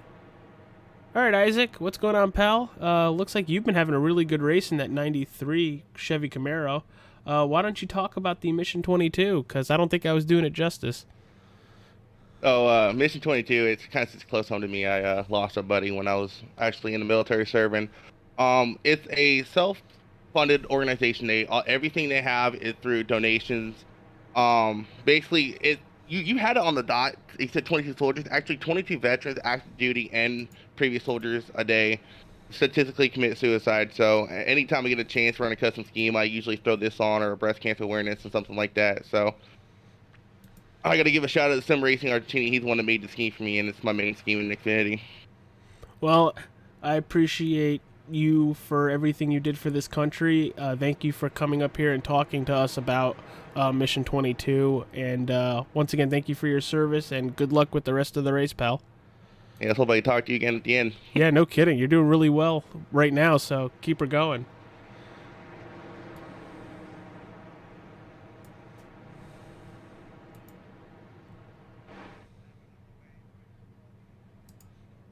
All right, Isaac, what's going on, pal? Looks like you've been having a really good race in that 93 Chevy Camaro. Why don't you talk about the Mission 22? Because I don't think I was doing it justice. Oh, Mission 22, it's kind of sits close home to me. I lost a buddy when I was actually in the military serving. It's a self-funded organization. Everything they have is through donations. Basically, you had it on the dot. It said 22 soldiers. Actually, 22 veterans, active duty, and previous soldiers a day statistically commit suicide. So anytime I get a chance to run a custom scheme, I usually throw this on, or breast cancer awareness and something like that. So I got to give a shout out to Sim Racing Argentina. He's the one that made the scheme for me, and it's my main scheme in Xfinity. Well, I appreciate you for everything you did for this country. Thank you for coming up here and talking to us about Mission 22. And once again, thank you for your service, and good luck with the rest of the race, pal. Yeah, let's hope I talk to you again at the end. Yeah, no kidding. You're doing really well right now, so keep her going.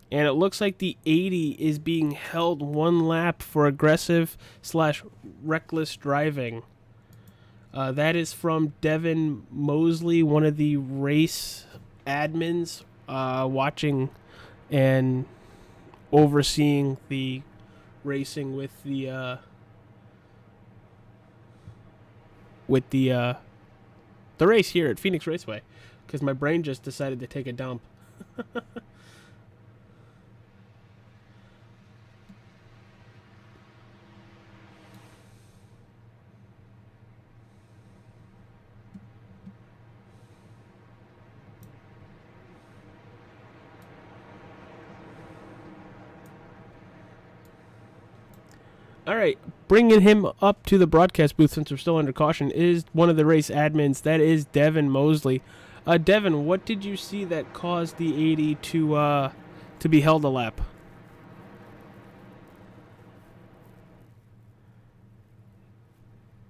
And it looks like the 80 is being held one lap for aggressive/reckless driving. That is from Devin Mosley, one of the race admins, watching and overseeing the racing with the race here at Phoenix Raceway, because my brain just decided to take a dump. All right, bringing him up to the broadcast booth since we're still under caution is one of the race admins. That is Devin Mosley. Devin, what did you see that caused the 80 to be held a lap?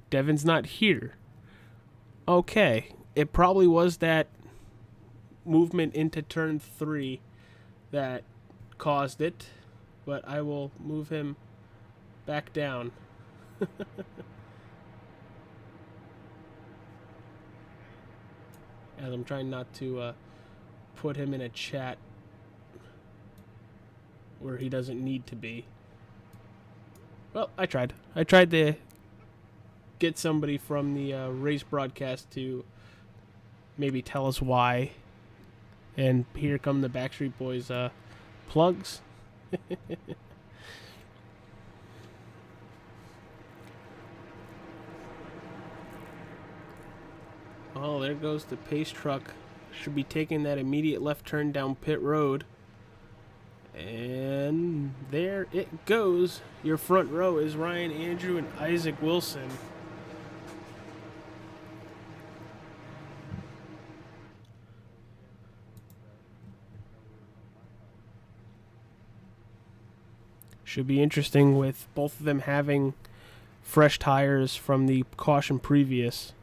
Devin's not here. Okay, it probably was that movement into turn 3 that caused it, but I will move him back down. As I'm trying not to put him in a chat where he doesn't need to be. Well, I tried. I tried to get somebody from the race broadcast to maybe tell us why. And here come the Backstreet Boys plugs. Oh, there goes the pace truck. Should be taking that immediate left turn down pit road. And there it goes. Your front row is Ryan Andrew and Isaac Wilson. Should be interesting with both of them having fresh tires from the caution previous.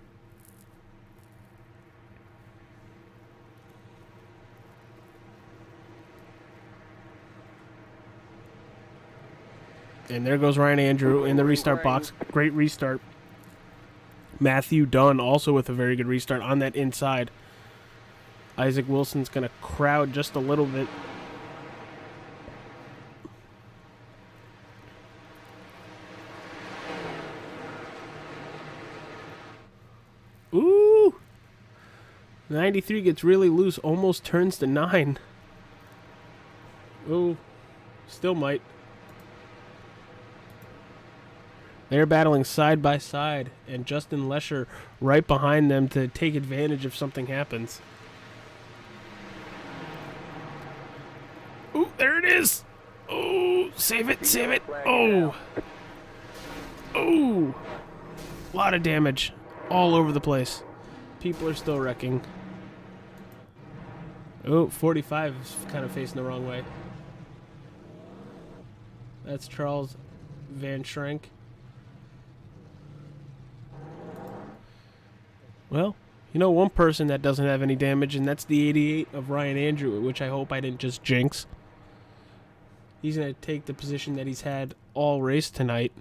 And there goes Ryan Andrew in the restart box. Great restart. Matthew Dunn also with a very good restart on that inside. Isaac Wilson's going to crowd just a little bit. Ooh! 93 gets really loose, almost turns to 9. Ooh, still might. They're battling side by side, and Justin Lesher right behind them to take advantage if something happens. Ooh, there it is! Oh, save it, save it! Oh! Oh! A lot of damage all over the place. People are still wrecking. Oh, 45 is kind of facing the wrong way. That's Charles Van Schrank. Well, You know, one person that doesn't have any damage, and that's the 88 of Ryan Andrew, which I hope I didn't just jinx. He's going to take the position that he's had all race tonight.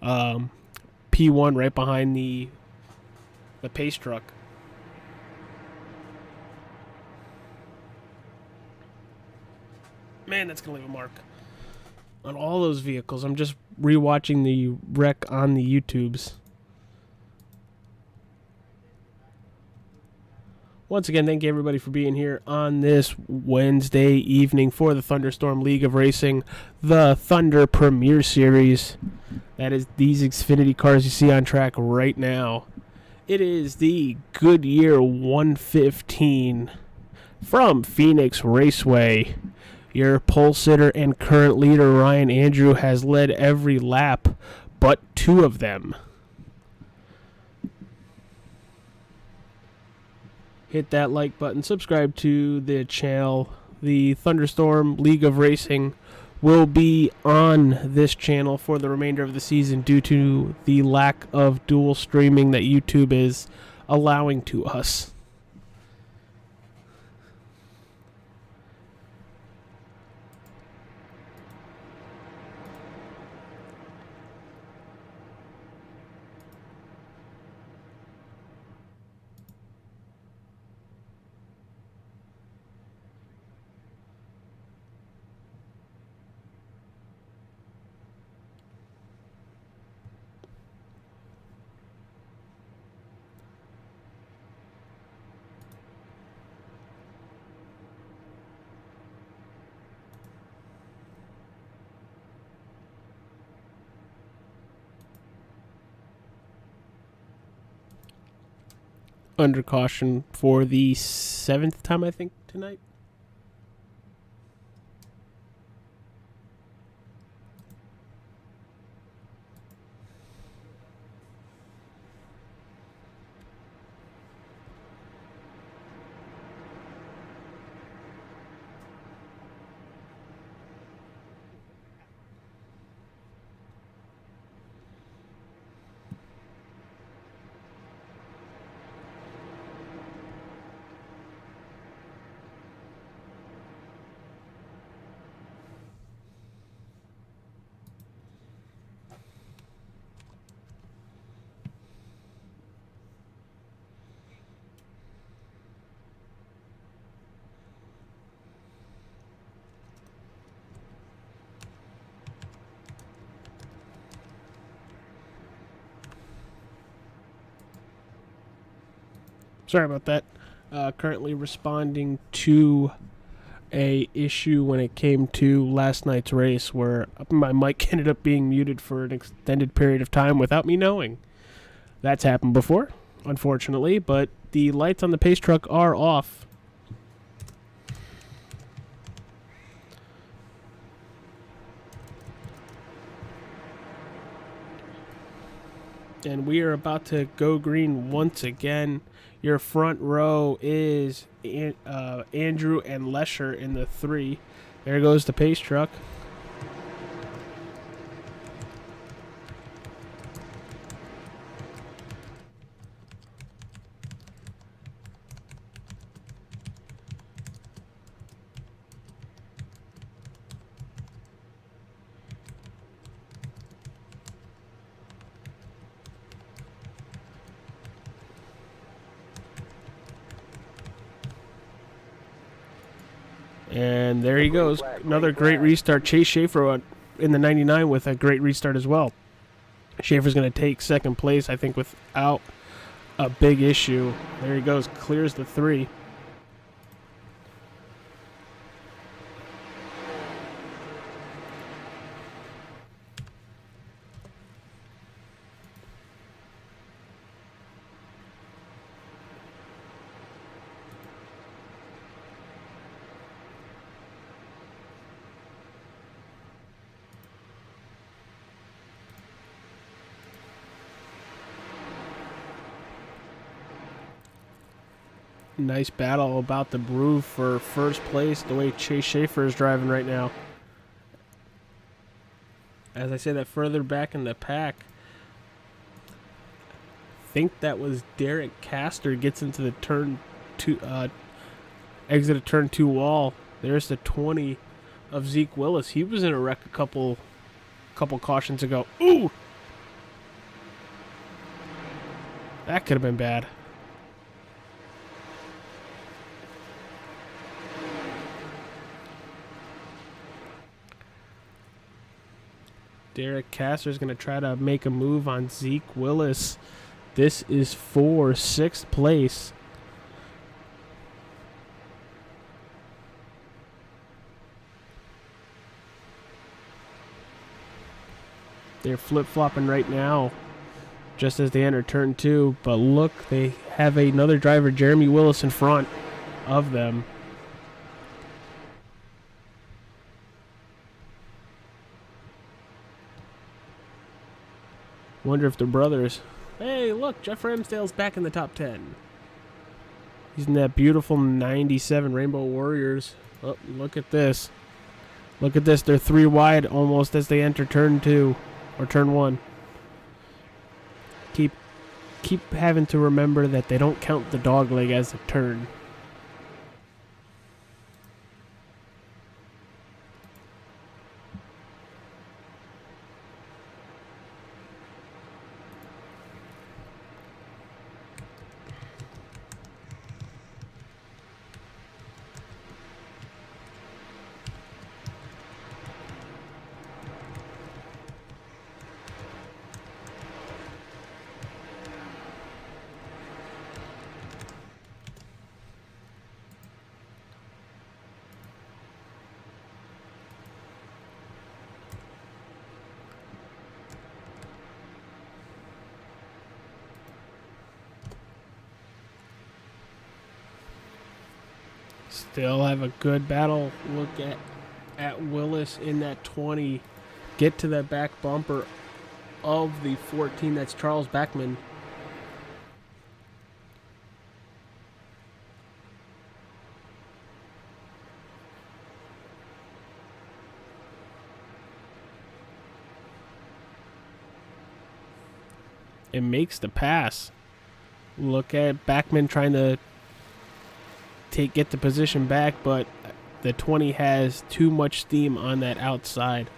P1 right behind the pace truck. Man, that's going to leave a mark on all those vehicles. I'm just rewatching the wreck on the YouTubes. Once again, thank you everybody for being here on this Wednesday evening for the Thunderstorm League of Racing, the Thunder Premier Series. That is these Xfinity cars you see on track right now. It is the Goodyear 115 from Phoenix Raceway. Your pole sitter and current leader, Ryan Andrew, has led every lap but 2 of them. Hit that like button, subscribe to the channel. The Thunderstorm League of Racing will be on this channel for the remainder of the season due to the lack of dual streaming that YouTube is allowing to us. Under caution for the 7th time, I think, tonight. Sorry about that. Currently responding to a issue when it came to last night's race where my mic ended up being muted for an extended period of time without me knowing. That's happened before, unfortunately, but the lights on the pace truck are off. And we are about to go green once again. Your front row is Andrew and Lesher in the 3. There goes the pace truck. And there he goes. Another great restart. Chase Schaefer in the 99 with a great restart as well. Schaefer's going to take second place, I think, without a big issue. There he goes. Clears the 3. Nice battle about the brew for first place, the way Chase Schaefer is driving right now. As I say that, further back in the pack, think that was Derek Castor gets into the turn 2, exit of turn 2 wall. There's the 20 of Zeke Willis. He was in a wreck a couple cautions ago. Ooh! That could have been bad. Derek Castor is going to try to make a move on Zeke Willis. This is for 6th place. They're flip-flopping right now, just as they enter turn 2. But look, they have another driver, Jeremy Willis, in front of them. Wonder if they're brothers. Hey, look, Jeff Ramsdale's back in the top 10. He's in that beautiful 97 Rainbow Warriors. Oh, look at this. Look at this. They're 3 wide almost as they enter turn 2 or turn 1. Keep having to remember that they don't count the dog leg as a turn. Still have a good battle. Look at Willis in that 20. Get to the back bumper of the 14. That's Charles Backman. It makes the pass. Look at Backman trying to get the position back, but the 20 has too much steam on that outside.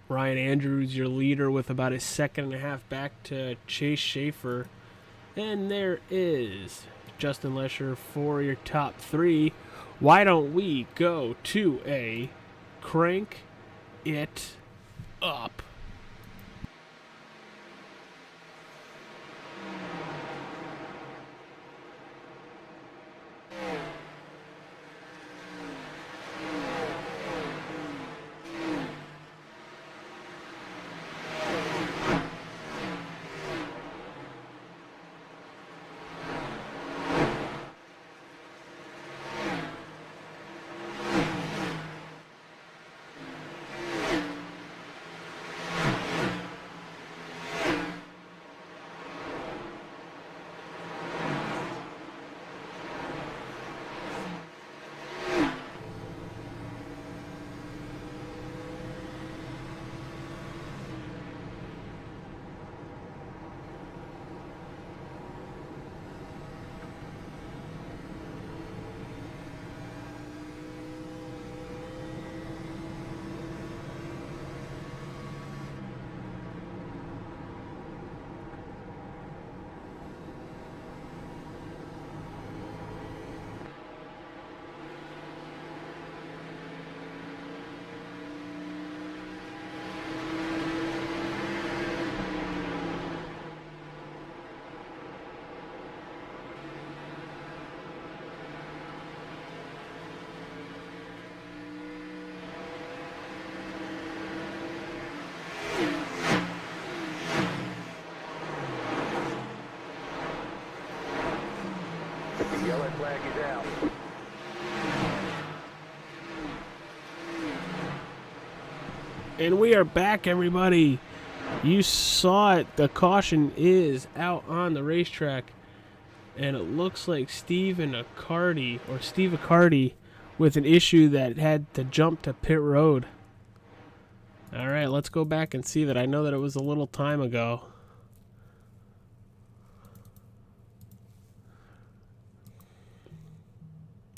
Ryan Andrews, your leader, with about a 2.5 seconds back to Chase Schaefer. And there is Justin Lesher for your top 3. Why don't we go to a crank it up? The yellow flag is out. And we are back, everybody. You saw it. The caution is out on the racetrack. And it looks like Steve Accardi with an issue that had to jump to pit road. All right, let's go back and see that. I know that it was a little time ago.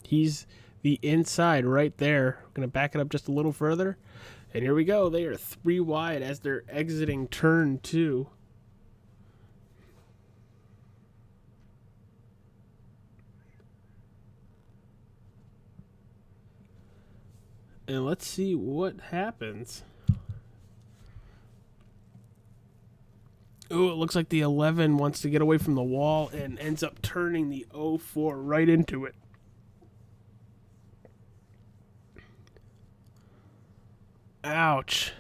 He's the inside right there. I'm going to back it up just a little further. And here we go. They are 3 wide as they're exiting turn 2. And let's see what happens. Oh, it looks like the 11 wants to get away from the wall and ends up turning the 04 right into it. Ouch.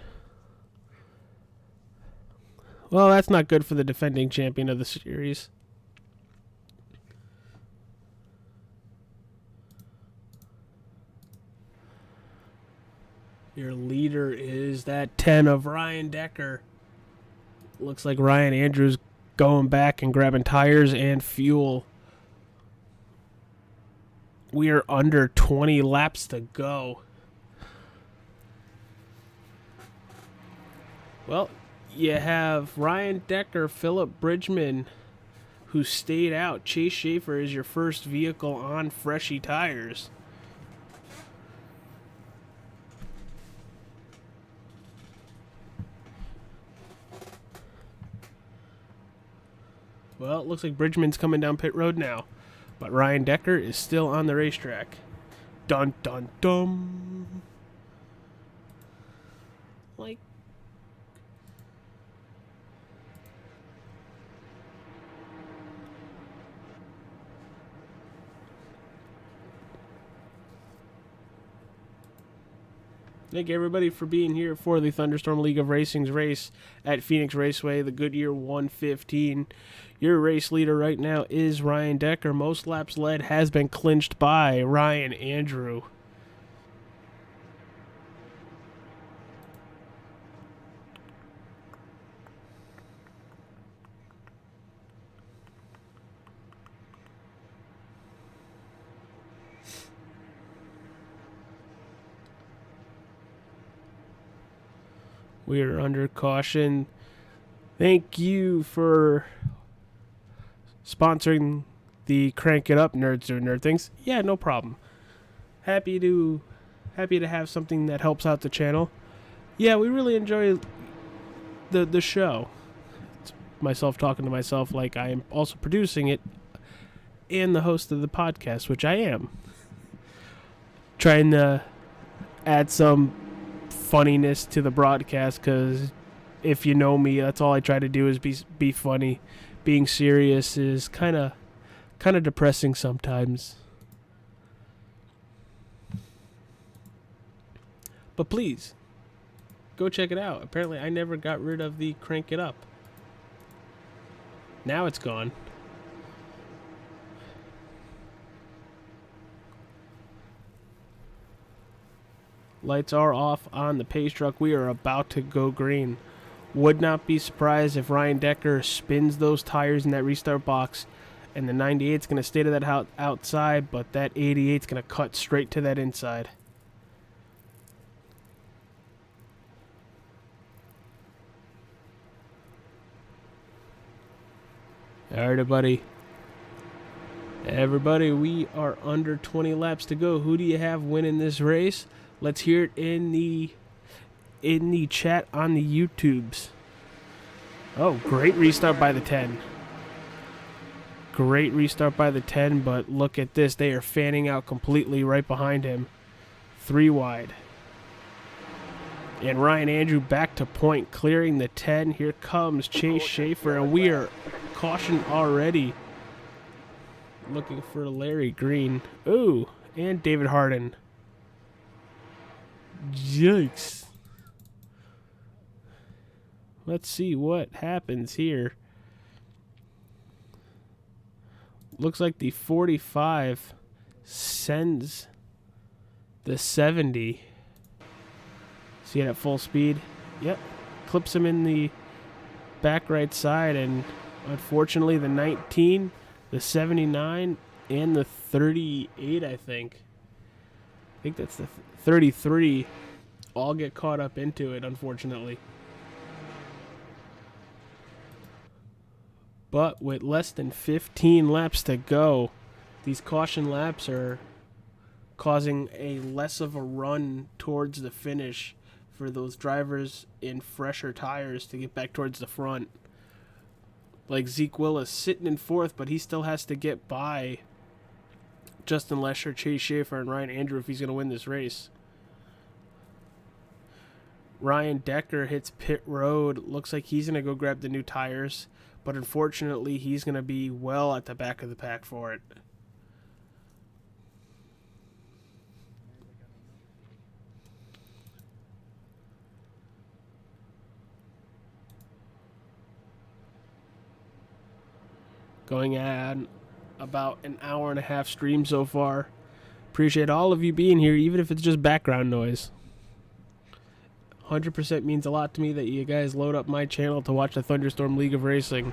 Well, that's not good for the defending champion of the series. Your leader is that 10 of Ryan Decker. Looks like Ryan Andrews going back and grabbing tires and fuel. We are under 20 laps to go. Well, you have Ryan Decker, Philip Bridgman, who stayed out. Chase Schaefer is your first vehicle on Freshy tires. Well, it looks like Bridgman's coming down pit road now, but Ryan Decker is still on the racetrack. Dun, dun, dun. Like, thank everybody for being here for the Thunderstorm League of Racing's race at Phoenix Raceway, the Goodyear 115. Your race leader right now is Ryan Decker. Most laps led has been clinched by Ryan Andrew. We are under caution. Thank you for sponsoring the Crank It Up Nerds Do Nerd Things. Yeah, no problem. Happy to have something that helps out the channel. Yeah, we really enjoy the show. It's myself talking to myself like I am also producing it and the host of the podcast, which I am. Trying to add some funniness to the broadcast, because if you know me, that's all I try to do is be funny. Being serious is kind of depressing sometimes. But please go check it out. Apparently I never got rid of the Crank It Up. Now it's gone. Lights are off on the pace truck. We are about to go green. Would not be surprised if Ryan Decker spins those tires in that restart box and the 98 is going to stay to that outside, but that 88 is going to cut straight to that inside. All right, everybody, we are under 20 laps to go. Who do you have winning this race? Let's hear it in the chat on the YouTubes. Oh, great restart by the 10. Great restart by the 10, but look at this. They are fanning out completely right behind him. 3 wide. And Ryan Andrew back to point, clearing the 10. Here comes Chase Schaefer, and we are caution already. Looking for Larry Green. Ooh, and David Harden. Yikes. Let's see what happens here. Looks like the 45 sends the 70. See it at full speed? Yep. Clips him in the back right side, and unfortunately the 19, the 79, and the 38, I think. I think that's the 33 all get caught up into it, unfortunately. But with less than 15 laps to go, these caution laps are causing a less of a run towards the finish for those drivers in fresher tires to get back towards the front. Like Zeke Willis sitting in fourth, but he still has to get by Justin Lesher, Chase Schaefer, and Ryan Andrew if he's going to win this race. Ryan Decker hits pit road. Looks like he's going to go grab the new tires, but unfortunately he's going to be well at the back of the pack for it. Going on about an hour and a half stream so far. Appreciate all of you being here, even if it's just background noise. 100% means a lot to me that you guys load up my channel to watch the Thunderstorm League of Racing.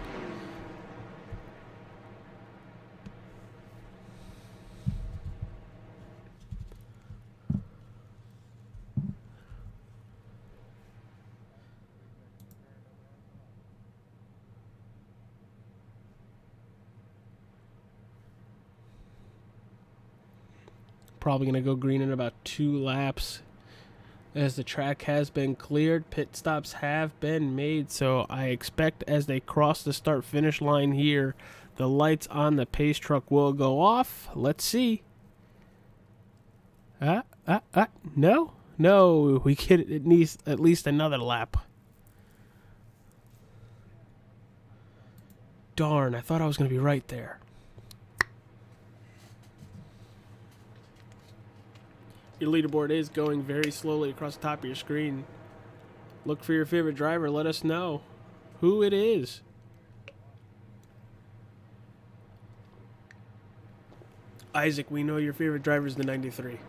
Probably going to go green in about 2 laps as the track has been cleared. Pit stops have been made, so I expect as they cross the start-finish line here, the lights on the pace truck will go off. Let's see. No, we get it needs at least another lap. Darn, I thought I was going to be right there. Your leaderboard is going very slowly across the top of your screen. Look for your favorite driver. Let us know who it is. Isaac, we know your favorite driver is the 93.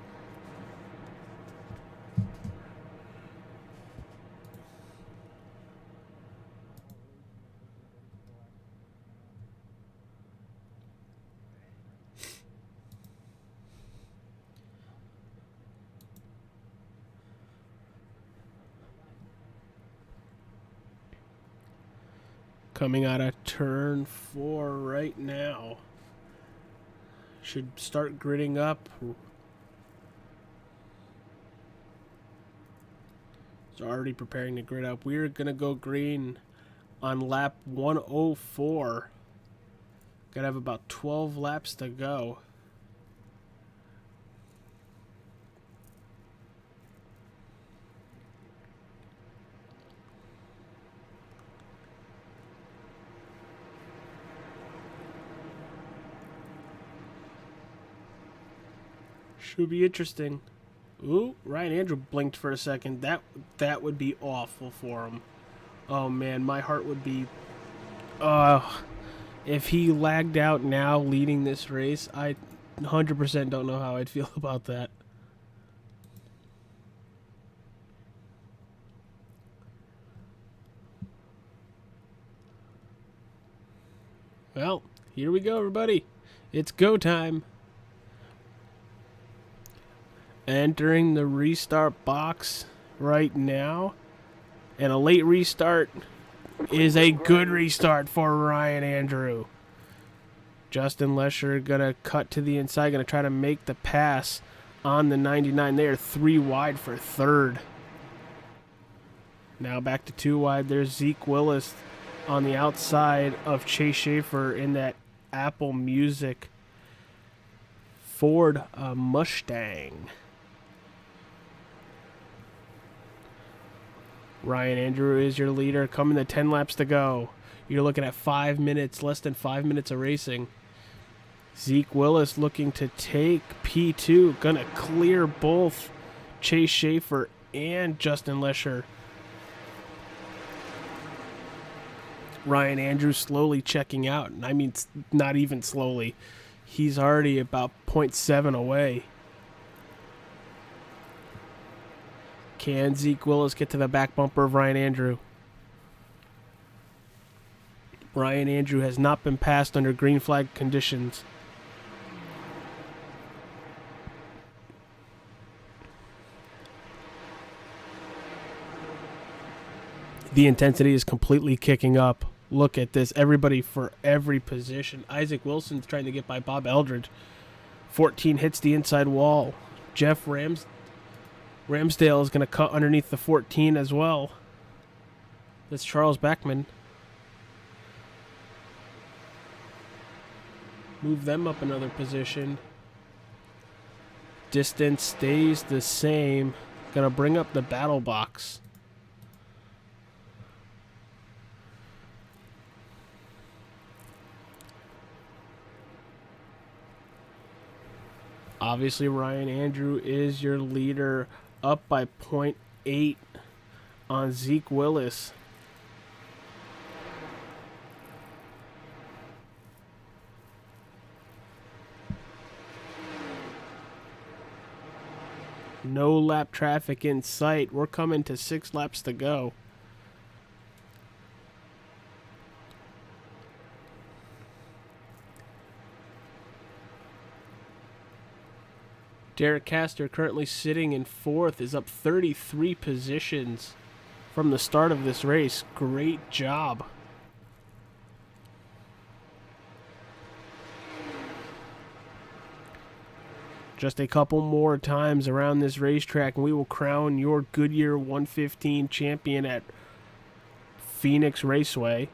Coming out of turn 4 right now. Should start gridding up. It's already preparing to grid up. We're going to go green on lap 104. Gotta have about 12 laps to go. Should be interesting. Ooh, Ryan Andrew blinked for a second. That would be awful for him. Oh man, my heart would be... if he lagged out now leading this race, I 100% don't know how I'd feel about that. Well, here we go, everybody. It's go time. Entering the restart box right now. And a late restart is a good restart for Ryan Andrew. Justin Lesher gonna cut to the inside, gonna try to make the pass on the 99. They are 3 wide for third. Now back to 2 wide. There's Zeke Willis on the outside of Chase Schaefer in that Apple Music Ford Mustang. Ryan Andrew is your leader, coming to 10 laps to go. You're looking at 5 minutes, less than 5 minutes of racing. Zeke Willis looking to take P2, gonna clear both Chase Schaefer and Justin Lesher. Ryan Andrews slowly checking out, and I mean not even slowly. He's already about 0.7 away. Can Zeke Willis get to the back bumper of Ryan Andrew? Ryan Andrew has not been passed under green flag conditions. The intensity is completely kicking up. Look at this. Everybody for every position. Isaac Wilson's trying to get by Bob Eldridge. 14 hits the inside wall. Jeff Ramsdale is going to cut underneath the 14 as well. That's Charles Backman. Move them up another position. Distance stays the same. Going to bring up the battle box. Obviously, Ryan Andrew is your leader, up by 0.8 on Zeke Willis. No lap traffic in sight. We're coming to 6 laps to go. Derek Castor, currently sitting in 4th, is up 33 positions from the start of this race. Great job. Just a couple more times around this racetrack, and we will crown your Goodyear 115 champion at Phoenix Raceway.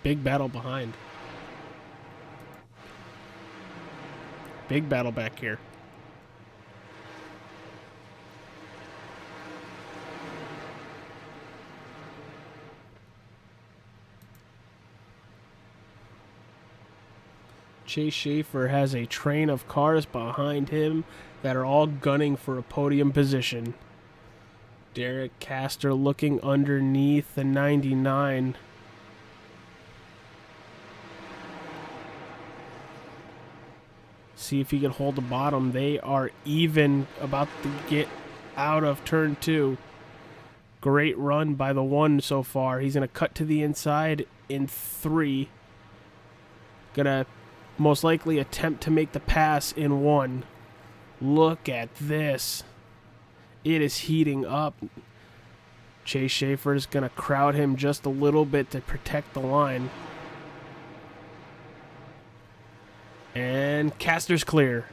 Big battle behind. Big battle back here. Chase Schaefer has a train of cars behind him that are all gunning for a podium position. Derek Castor looking underneath the 99. See if he can hold the bottom. They are even, about to get out of turn 2. Great run by the 1 so far. He's going to cut to the inside in 3. Going to most likely attempt to make the pass in 1. Look at this. It is heating up. Chase Schaefer is going to crowd him just a little bit to protect the line. And Castor's clear.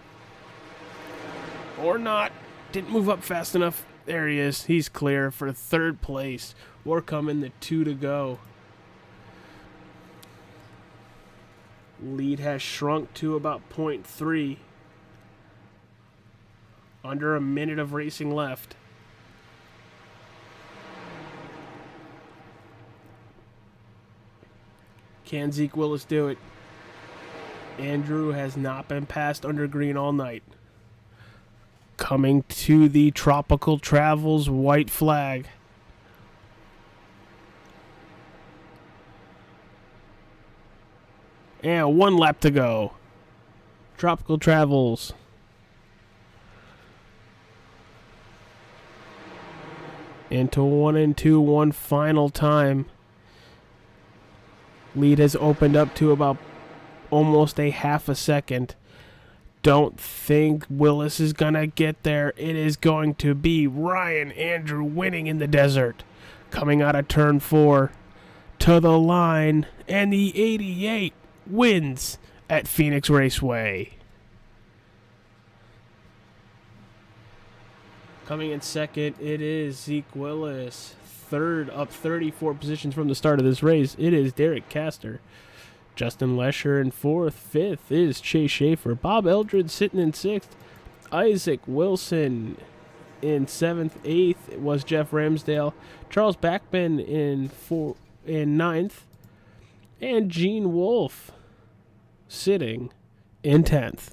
Or not. Didn't move up fast enough. There he is. He's clear for 3rd place. We're coming to 2 to go. Lead has shrunk to about 0.3. Under a minute of racing left. Can Zeke Willis do it? Andrew has not been passed under green all night. Coming to the Tropical Travels white flag. And 1 lap to go. Tropical Travels. Into 1 and 2 one final time. Lead has opened up to about almost a half a second. Don't think Willis is going to get there. It is going to be Ryan Andrew winning in the desert. Coming out of turn 4 to the line. And the 88 wins at Phoenix Raceway. Coming in second, it is Zeke Willis. Third, up 34 positions from the start of this race, it is Derek Castor. Justin Lesher in 4th. 5th is Chase Schaefer. Bob Eldridge sitting in 6th. Isaac Wilson in 7th. 8th was Jeff Ramsdale. Charles Backman in 9th. And Gene Wolfe sitting in 10th.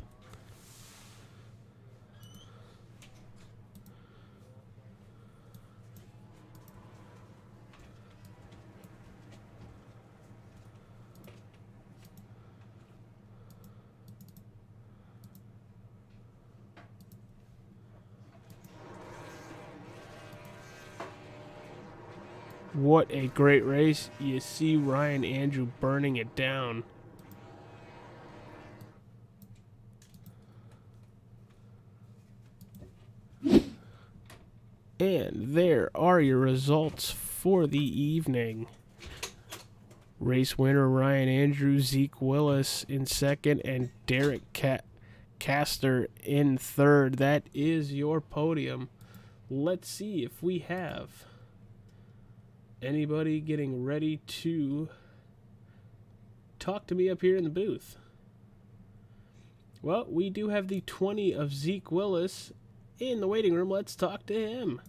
What a great race. You see Ryan Andrew burning it down. And there are your results for the evening. Race winner Ryan Andrews, Zeke Willis in second, and Derek Castor in third. That is your podium. Let's see if we have anybody getting ready to talk to me up here in the booth. Well, we do have the 20 of Zeke Willis in the waiting room. Let's talk to him.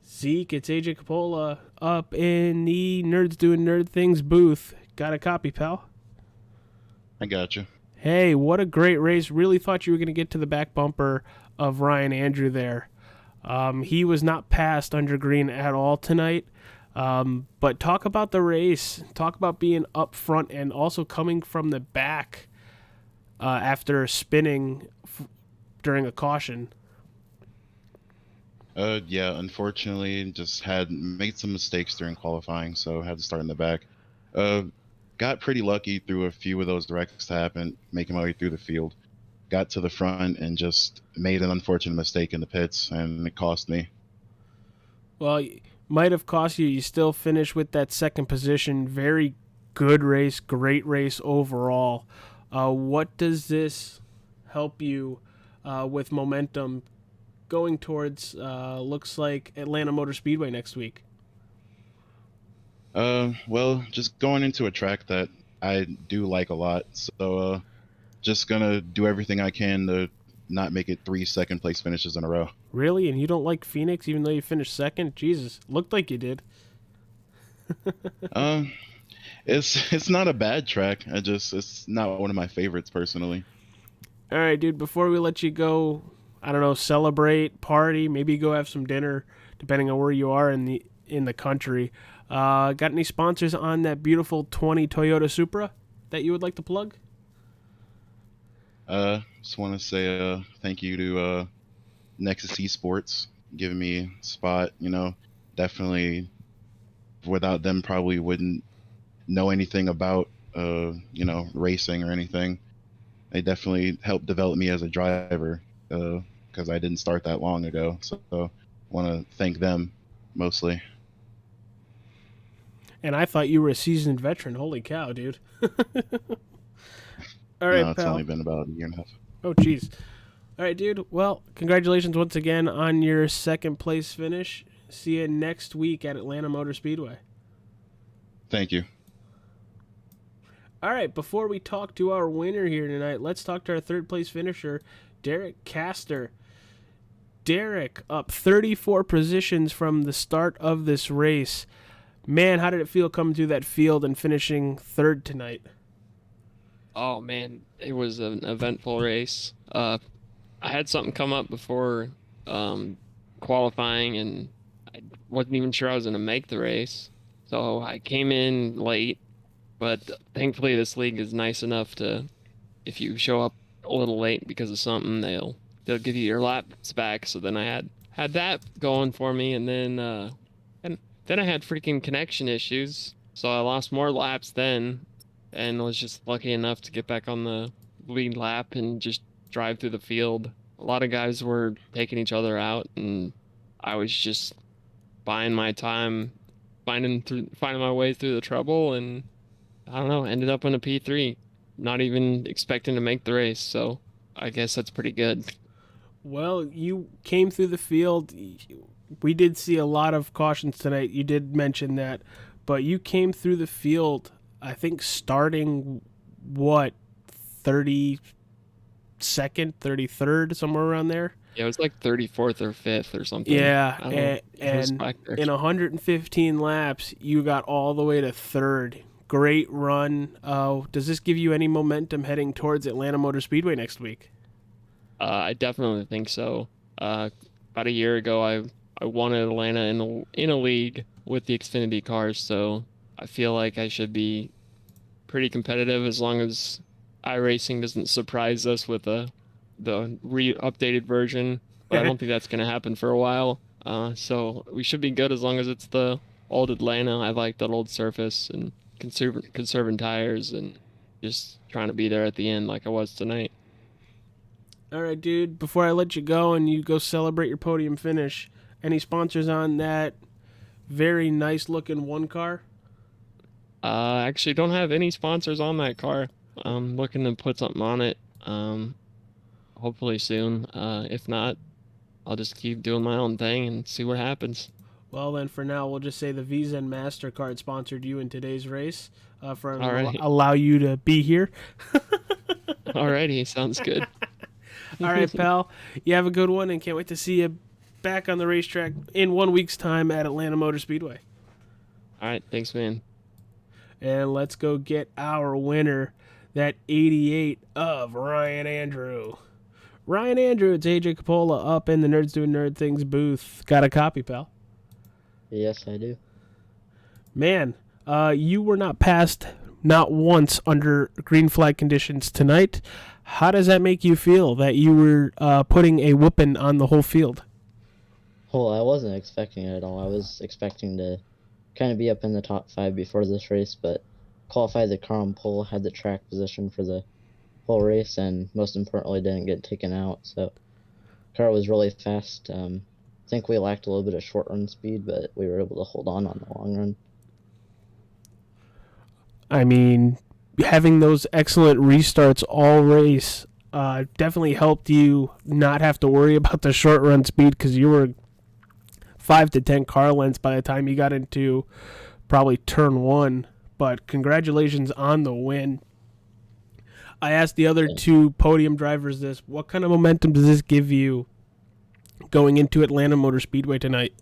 Zeke, it's AJ Capola up in the Nerds Doing Nerd Things booth. Got a copy, pal? I got you. Hey, what a great race. Really thought you were going to get to the back bumper of Ryan Andrew there. He was not passed under green at all tonight. But talk about the race. Talk about being up front and also coming from the back after spinning during a caution. Yeah, unfortunately, just had made some mistakes during qualifying, so had to start in the back. Got pretty lucky through a few of those wrecks to happen, making my way through the field. Got to the front and just made an unfortunate mistake in the pits, and it cost me. Well, it might have cost you. You still finished with that second position. Very good race, great race overall. What does this help you with momentum going towards, looks like, Atlanta Motor Speedway next week? Well, just going into a track that I do like a lot, so just gonna do everything I can to not make it 3 second place finishes in a row. Really? And you don't like Phoenix even though you finished second? Jesus, looked like you did. It's not a bad track. It's not one of my favorites personally. All right, dude, before we let you go, I don't know, celebrate, party, maybe go have some dinner, depending on where you are in the country. Got any sponsors on that beautiful 20 Toyota Supra that you would like to plug? Just want to say thank you to Nexus Esports giving me a spot. Definitely without them probably wouldn't know anything about racing or anything. They definitely helped develop me as a driver because I didn't start that long ago. So want to thank them mostly. And I thought you were a seasoned veteran. Holy cow, dude. All right, no, it's pal. only been about a year and a half. Oh, jeez. All right, dude. Well, congratulations once again on your second place finish. See you next week at Atlanta Motor Speedway. Thank you. All right, before we talk to our winner here tonight, let's talk to our third place finisher, Derek Castor. Derek up 34 positions from the start of this race. Man, how did it feel coming through that field and finishing third tonight? Oh, man, it was an eventful race. I had something come up before qualifying, and I wasn't even sure I was going to make the race. So I came in late, but thankfully this league is nice enough to, if you show up a little late because of something, they'll give you your laps back. So then I had that going for me, and then I had freaking connection issues, so I lost more laps then, and was just lucky enough to get back on the lead lap and just drive through the field. A lot of guys were taking each other out, and I was just buying my time, finding my way through the trouble, and I don't know, ended up in a P3, not even expecting to make the race, so I guess that's pretty good. Well, you came through the field. We did see a lot of cautions tonight. You did mention that, but you came through the field, I think, starting, 32nd, 33rd, somewhere around there? Yeah, it was like 34th or 5th or something. Yeah, and in 115 laps, you got all the way to third. Great run. Does this give you any momentum heading towards Atlanta Motor Speedway next week? I definitely think so. About a year ago, I won at Atlanta in a league with the Xfinity cars, so I feel like I should be pretty competitive as long as iRacing doesn't surprise us with the updated version. But I don't think that's going to happen for a while. So we should be good as long as it's the old Atlanta. I like that old surface and conserving tires and just trying to be there at the end like I was tonight. All right, dude, before I let you go and you go celebrate your podium finish, Any sponsors on that very nice looking one car? Actually don't have any sponsors on that car. I'm looking to put something on it. Hopefully soon. If not, I'll just keep doing my own thing and see what happens. Well, then for now, we'll just say the Visa and MasterCard sponsored you in today's race for All right. allow you to be here. Alrighty, sounds good. All right, pal. You have a good one, and can't wait to see you back on the racetrack in 1 week's time at Atlanta Motor Speedway. All right, thanks, man. And let's go get our winner, that 88 of Ryan Andrew. Ryan Andrew, it's AJ Capola up in the Nerds Doing Nerd Things booth. Got a copy, pal? Yes, I do. Man, you were not passed not once under green flag conditions tonight. How does that make you feel that you were putting a whooping on the whole field? Well, I wasn't expecting it at all. I was expecting to kind of be up in the top 5 before this race, but qualified the car on pole, had the track position for the whole race, and most importantly, didn't get taken out. So, car was really fast. I think we lacked a little bit of short run speed, but we were able to hold on the long run. I mean, having those excellent restarts all race definitely helped you not have to worry about the short run speed, because you were 5 to 10 car lengths by the time you got into probably turn 1. But congratulations on the win. I asked the other two podium drivers this. What kind of momentum does this give you going into Atlanta Motor Speedway tonight?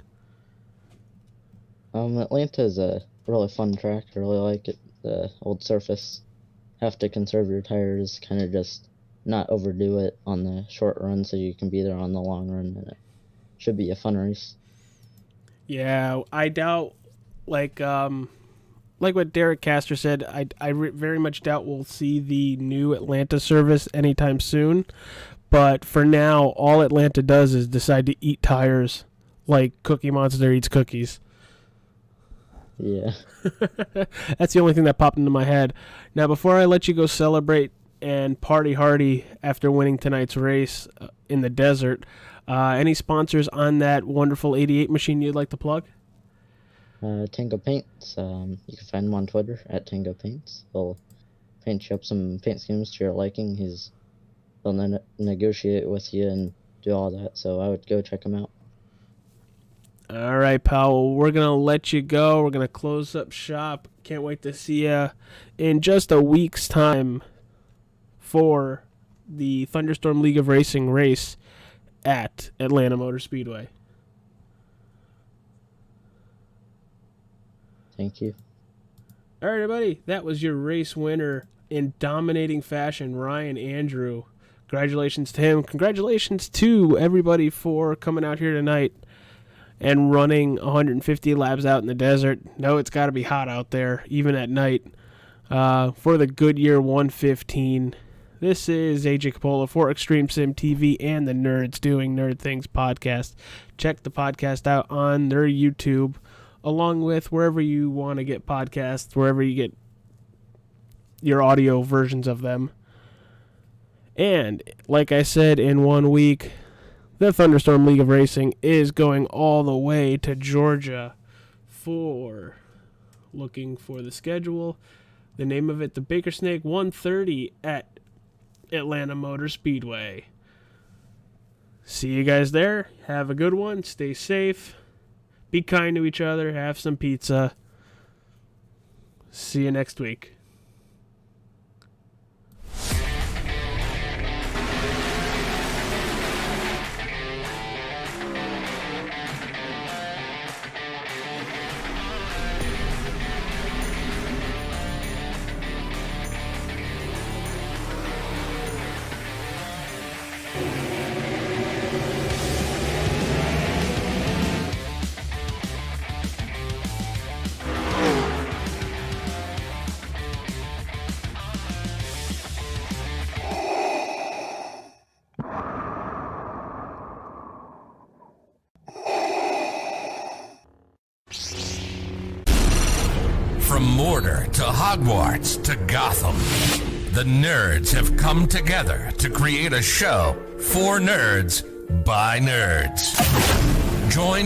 Atlanta is a really fun track. I really like it. The old surface. Have to conserve your tires, kind of just not overdo it on the short run so you can be there on the long run, and it should be a fun race. Yeah, I doubt, like what Derek Castor said, I very much doubt we'll see the new Atlanta service anytime soon. But for now, all Atlanta does is decide to eat tires like Cookie Monster eats cookies. Yeah. That's the only thing that popped into my head. Now, before I let you go celebrate and party hardy after winning tonight's race in the desert, any sponsors on that wonderful 88 machine you'd like to plug? Tango Paints. You can find him on Twitter at Tango Paints. He'll paint you up some paint schemes to your liking. He'll negotiate with you and do all that. So I would go check him out. All right, pal. Well, we're going to let you go. We're going to close up shop. Can't wait to see you in just a week's time for the Thunderstorm League of Racing race at Atlanta Motor Speedway. Thank you. All right, everybody. That was your race winner in dominating fashion, Ryan Andrew. Congratulations to him. Congratulations to everybody for coming out here tonight and running 150 laps out in the desert. No, it's got to be hot out there, even at night, for the Goodyear 115. This is AJ Capola for Extreme Sim TV and the Nerds Doing Nerd Things podcast. Check the podcast out on their YouTube, along with wherever you want to get podcasts, wherever you get your audio versions of them. And like I said, in 1 week, the Thunderstorm League of Racing is going all the way to Georgia for, looking for the schedule, the name of it, the Baker Snake 130 at Atlanta Motor Speedway. See you guys there. Have a good one. Stay safe. Be kind to each other. Have some pizza. See you next week. From Mordor to Hogwarts to Gotham, the nerds have come together to create a show for nerds by nerds. Join